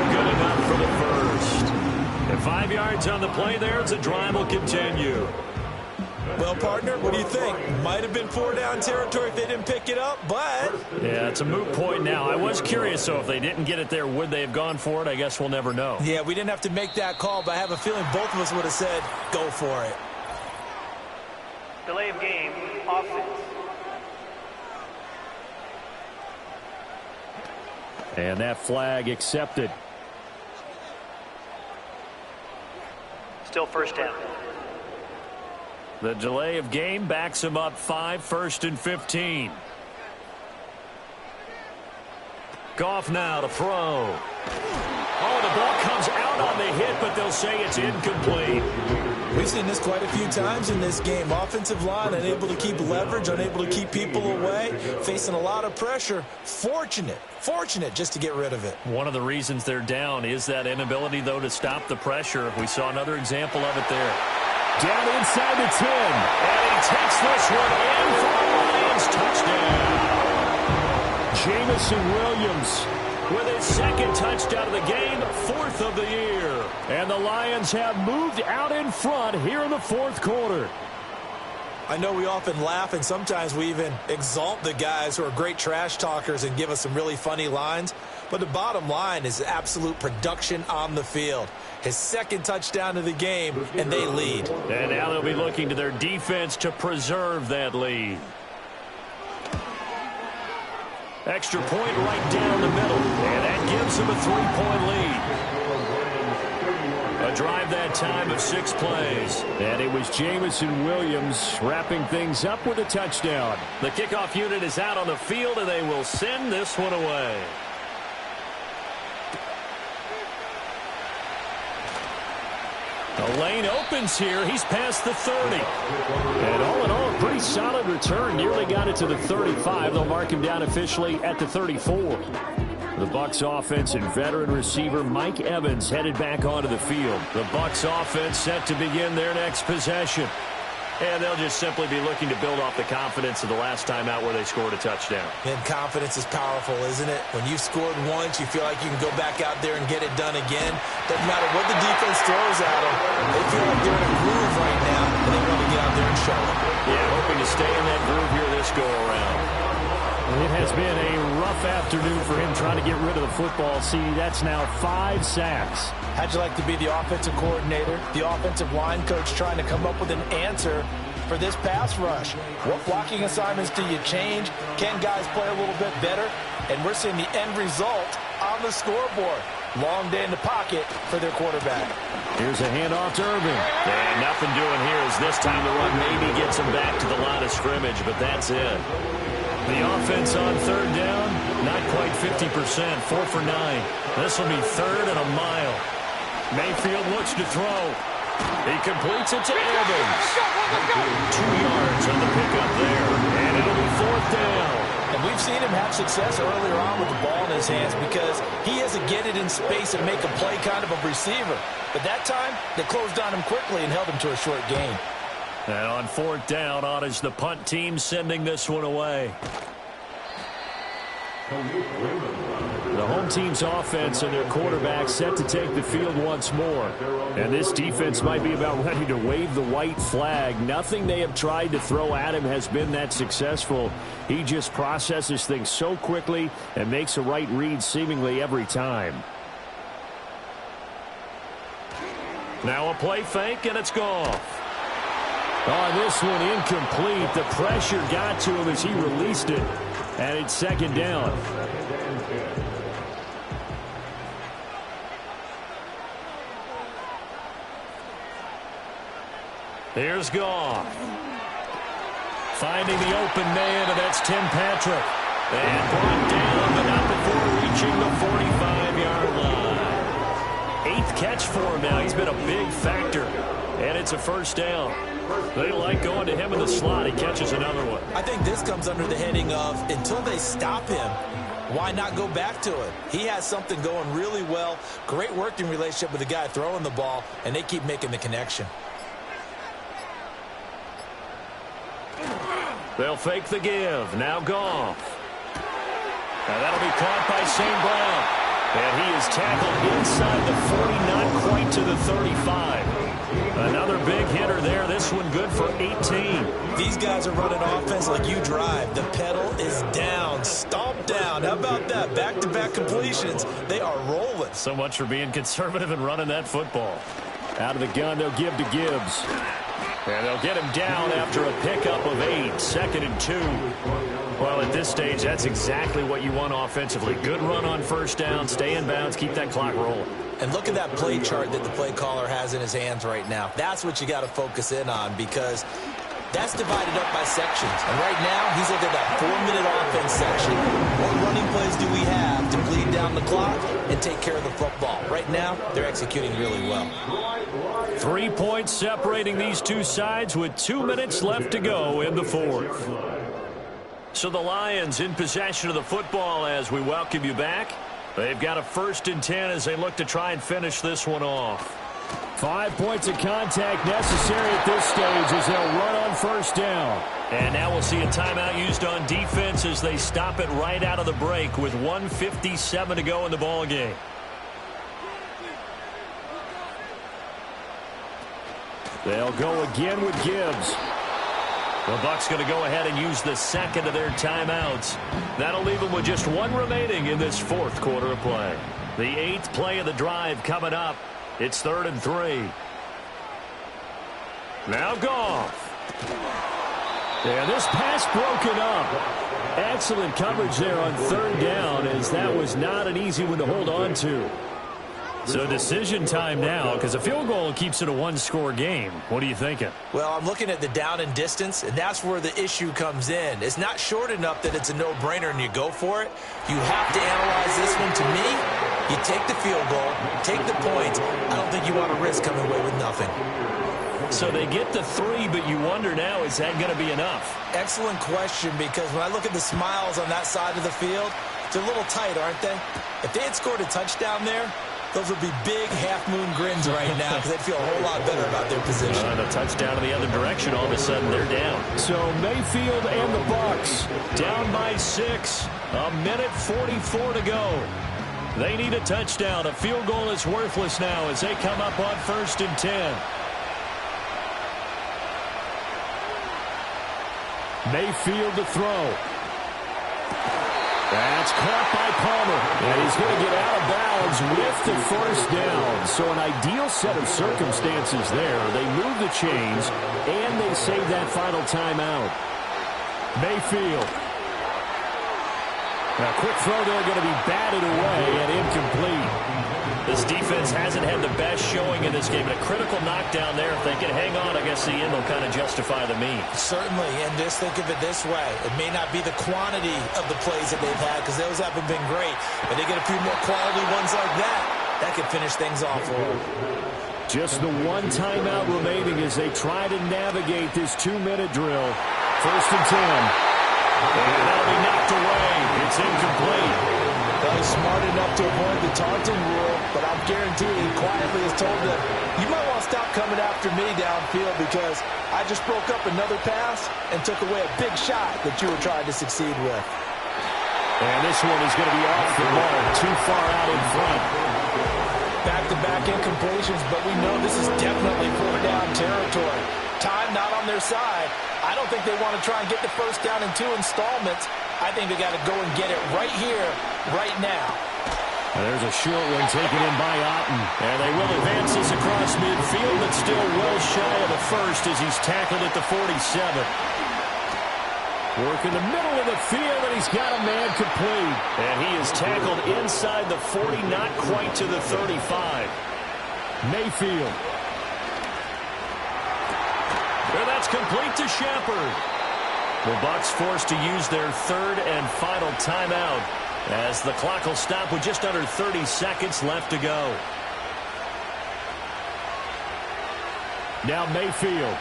good enough for the first. And 5 yards on the play there as the drive will continue. Well, partner, what do you think? Might have been 4-down territory if they didn't pick it up, but... Yeah, it's a moot point now. I was curious, so if they didn't get it there, would they have gone for it? I guess we'll never know. Yeah, we didn't have to make that call, but I have a feeling both of us would have said, go for it. Delay of game, offense. And that flag accepted. Still 1st down. The delay of game backs him up 5, 1st and 15. Goff now to throw. Oh, the ball comes out on the hit, but they'll say it's incomplete. We've seen this quite a few times in this game. Offensive line unable to keep leverage, unable to keep people away, facing a lot of pressure. Fortunate just to get rid of it. One of the reasons they're down is that inability, though, to stop the pressure. We saw another example of it there. Down inside the 10. And he takes this one in for a Lions touchdown. Jamison Williams with his 2nd touchdown of the game, 4th of the year. And the Lions have moved out in front here in the fourth quarter. I know we often laugh, and sometimes we even exalt the guys who are great trash talkers and give us some really funny lines. But the bottom line is absolute production on the field. His second touchdown of the game, and they lead. And now they'll be looking to their defense to preserve that lead. Extra point right down the middle, and that gives them a 3-point lead. A drive that time of 6 plays. And it was Jamison Williams wrapping things up with a touchdown. The kickoff unit is out on the field, and they will send this one away. The lane opens here. He's past the 30. And all in all, a pretty solid return. Nearly got it to the 35. They'll mark him down officially at the 34. The Bucs offense and veteran receiver Mike Evans headed back onto the field. The Bucs offense set to begin their next possession. And they'll just simply be looking to build off the confidence of the last time out where they scored a touchdown. And confidence is powerful, isn't it? When you've scored once, you feel like you can go back out there and get it done again. Doesn't matter what the defense throws at them. They feel like they're in a groove right now, and they want to get out there and show it. Yeah, hoping to stay in that groove here this go-around. It has been a rough afternoon for him trying to get rid of the football. See, that's now 5 sacks. How'd you like to be the offensive coordinator, the offensive line coach trying to come up with an answer for this pass rush? What blocking assignments do you change? Can guys play a little bit better? And we're seeing the end result on the scoreboard. Long day in the pocket for their quarterback. Here's a handoff to Irvin. And nothing doing here as this time the run maybe gets him back to the line of scrimmage, but that's it. The offense on third down, not quite 50%, 4 for 9. This will be 3rd and a mile. Mayfield looks to throw. He completes it to Evans. 2 yards on the pickup there, and it'll be 4th down. And we've seen him have success earlier on with the ball in his hands because he has to get it in space and make a play kind of a receiver. But that time, they closed on him quickly and held him to a short gain. And on 4th down, on is the punt team sending this one away. The home team's offense and their quarterback set to take the field once more. And this defense might be about ready to wave the white flag. Nothing they have tried to throw at him has been that successful. He just processes things so quickly and makes a right read seemingly every time. Now a play fake, and it's gone. On this one, incomplete. The pressure got to him as he released it. And it's 2nd down. Here's Goff. Finding the open man, and that's Tim Patrick. And brought down, but not before reaching the 45-yard line. 8th catch for him now. He's been a big factor. And it's a 1st down. They like going to him in the slot. He catches another one. I think this comes under the heading of until they stop him, why not go back to it? He has something going really well. Great working relationship with the guy throwing the ball, and they keep making the connection. They'll fake the give. Now Goff. Now that'll be caught by St. Brown. And he is tackled inside the 40, not quite to the 35. Another big hitter there. This one good for 18. These guys are running offense like you drive. The pedal is down, stomped down. How about that? Back-to-back completions. They are rolling. So much for being conservative and running that football. Out of the gun, they'll give to Gibbs. And they'll get him down after a pickup of 8. 2nd and 2. Well, at this stage, that's exactly what you want offensively. Good run on 1st down, stay in bounds, keep that clock rolling. And look at that play chart that the play caller has in his hands right now. That's what you got to focus in on because that's divided up by sections. And right now, he's looking at that 4-minute offense section. What running plays do we have to bleed down the clock and take care of the football? Right now, they're executing really well. 3 points separating these two sides with 2 minutes left to go in the 4th. So the Lions in possession of the football as we welcome you back. They've got a 1st and 10 as they look to try and finish this one off. 5 points of contact necessary at this stage as they'll run on 1st down. And now we'll see a timeout used on defense as they stop it right out of the break with 1:57 to go in the ball game. They'll go again with Gibbs. The Bucs going to go ahead and use the second of their timeouts. That'll leave them with just one remaining in this fourth quarter of play. The 8th play of the drive coming up. It's 3rd and 3. Now Goff. And this pass broken up. Excellent coverage there on 3rd down, as that was not an easy one to hold on to. So decision time now, because a field goal keeps it a one-score game. What are you thinking? Well, I'm looking at the down and distance, and that's where the issue comes in. It's not short enough that it's a no-brainer and you go for it. You have to analyze this one. To me, you take the field goal, take the points. I don't think you want to risk coming away with nothing. So they get the 3, but you wonder now, is that going to be enough? Excellent question, because when I look at the smiles on that side of the field, they're a little tight, aren't they? If they had scored a touchdown there, those would be big half-moon grins right now because they'd feel a whole lot better about their position. The touchdown in the other direction, all of a sudden they're down. So Mayfield and the Bucs down by 6. A minute 44 to go. They need a touchdown. A field goal is worthless now as they come up on 1st and 10. Mayfield to throw. That's caught by Palmer. And he's going to get out of bounds with the 1st down. So an ideal set of circumstances there. They move the chains, and they save that final timeout. Mayfield. A quick throw there going to be batted away and incomplete. This defense hasn't had the best showing in this game. A critical knockdown there. If they can hang on, I guess the end will kind of justify the means. Certainly, and just think of it this way. It may not be the quantity of the plays that they've had because those haven't been great. But they get a few more quality ones like that. That could finish things off for them. Just the one timeout remaining as they try to navigate this 2-minute drill. 1st and 10. And that'll be knocked away. It's incomplete. Well, he's smart enough to avoid the taunting rule, but I'm guaranteeing he quietly has told them, you might want to stop coming after me downfield because I just broke up another pass and took away a big shot that you were trying to succeed with. And this one is going to be off the mark, too far out in front. Back-to-back incompletions, but we know this is definitely 4th down territory. Time not on their side. I don't think they want to try and get the 1st down in 2 installments. I think they got to go and get it right here, right now. There's a short one taken in by Otten. And they will advance this across midfield, but still well shy of the 1st as he's tackled at the 47. Work in the middle of the field, and he's got a man complete. And he is tackled inside the 40, not quite to the 35. Mayfield. And that's complete to Shepard. The Bucs forced to use their 3rd and final timeout as the clock will stop with just under 30 seconds left to go. Now Mayfield.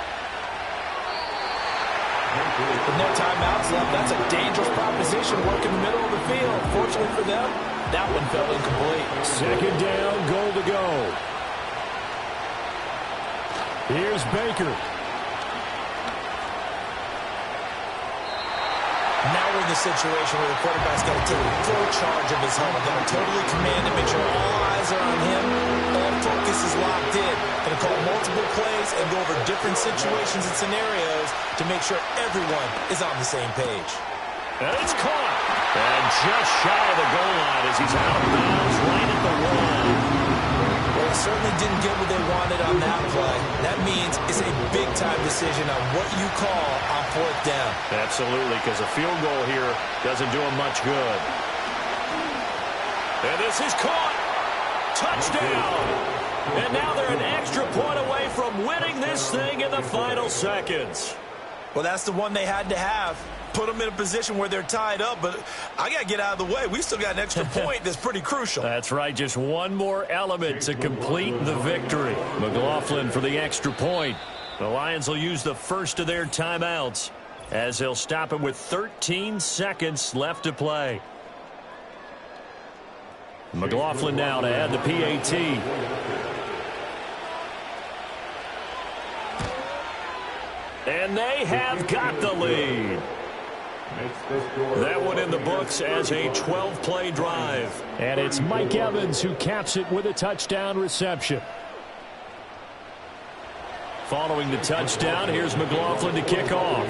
With no timeouts left, that's a dangerous proposition. Work in the middle of the field. Fortunately for them, that one fell incomplete. 2nd down, goal to go. Here's Baker. Now we're in the situation where the quarterback's got to take full charge of his helmet. Got to totally command him, make sure all eyes are on him. All focus is locked in. Going to call multiple plays and go over different situations and scenarios to make sure everyone is on the same page. And it's caught. And just shy of the goal line as he's out of bounds right at the line. Well, they certainly didn't get what they wanted on that play. That means it's a big-time decision on what you call on 4th down. Absolutely, because a field goal here doesn't do him much good. And this is caught. Touchdown. And now they're an extra point away from winning this thing in the final seconds. Well, that's the one they had to have. Put them in a position where they're tied up, but I got to get out of the way. We still got an extra point that's pretty crucial. That's right. Just one more element to complete the victory. McLaughlin for the extra point. The Lions will use the 1st of their timeouts as they'll stop it with 13 seconds left to play. McLaughlin now to add the PAT. And they have got the lead. That one in the books as a 12-play drive. And it's Mike Evans who caps it with a touchdown reception. Following the touchdown, here's McLaughlin to kick off.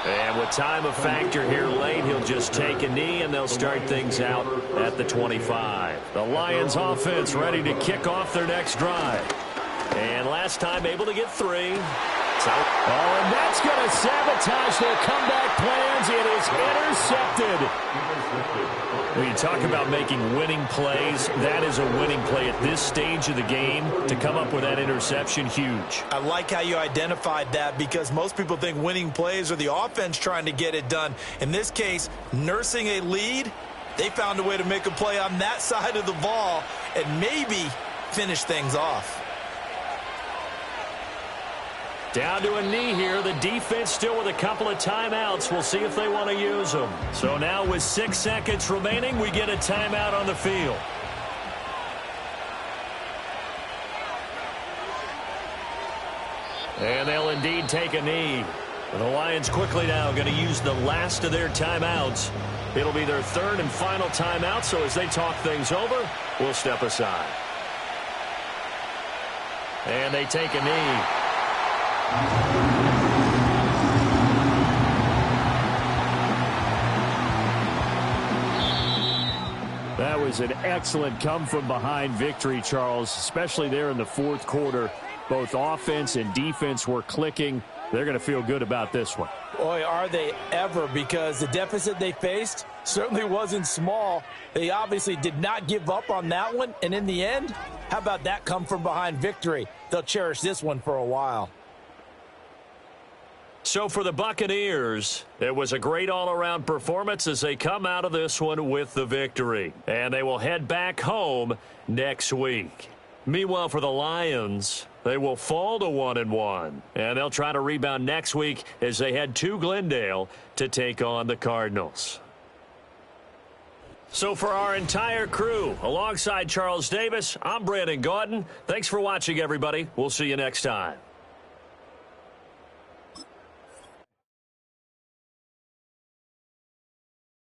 And with time a factor here late, he'll just take a knee, and they'll start things out at the 25. The Lions offense ready to kick off their next drive. And last time able to get 3. And that's going to sabotage their comeback plans. It is intercepted. When you talk about making winning plays, that is a winning play at this stage of the game. To come up with that interception, huge. I like how you identified that, because most people think winning plays are the offense trying to get it done. In this case, nursing a lead, they found a way to make a play on that side of the ball and maybe finish things off. Down to a knee here. The defense still with a couple of timeouts. We'll see if they want to use them. So now with 6 seconds remaining, we get a timeout on the field. And they'll indeed take a knee. And the Lions quickly now going to use the last of their timeouts. It'll be their third and final timeout, so as they talk things over, we'll step aside. And they take a knee. That was an excellent come-from-behind victory, Charles, especially there in the fourth quarter. Both offense and defense were clicking. They're going to feel good about this one. Boy, are they ever, because the deficit they faced certainly wasn't small. They obviously did not give up on that one, and in the end, how about that come-from-behind victory? They'll cherish this one for a while. So for the Buccaneers, it was a great all-around performance as they come out of this one with the victory. And they will head back home next week. Meanwhile, for the Lions, they will fall to 1-1. And they'll try to rebound next week as they head to Glendale to take on the Cardinals. So for our entire crew, alongside Charles Davis, I'm Brandon Gaudin. Thanks for watching, everybody. We'll see you next time.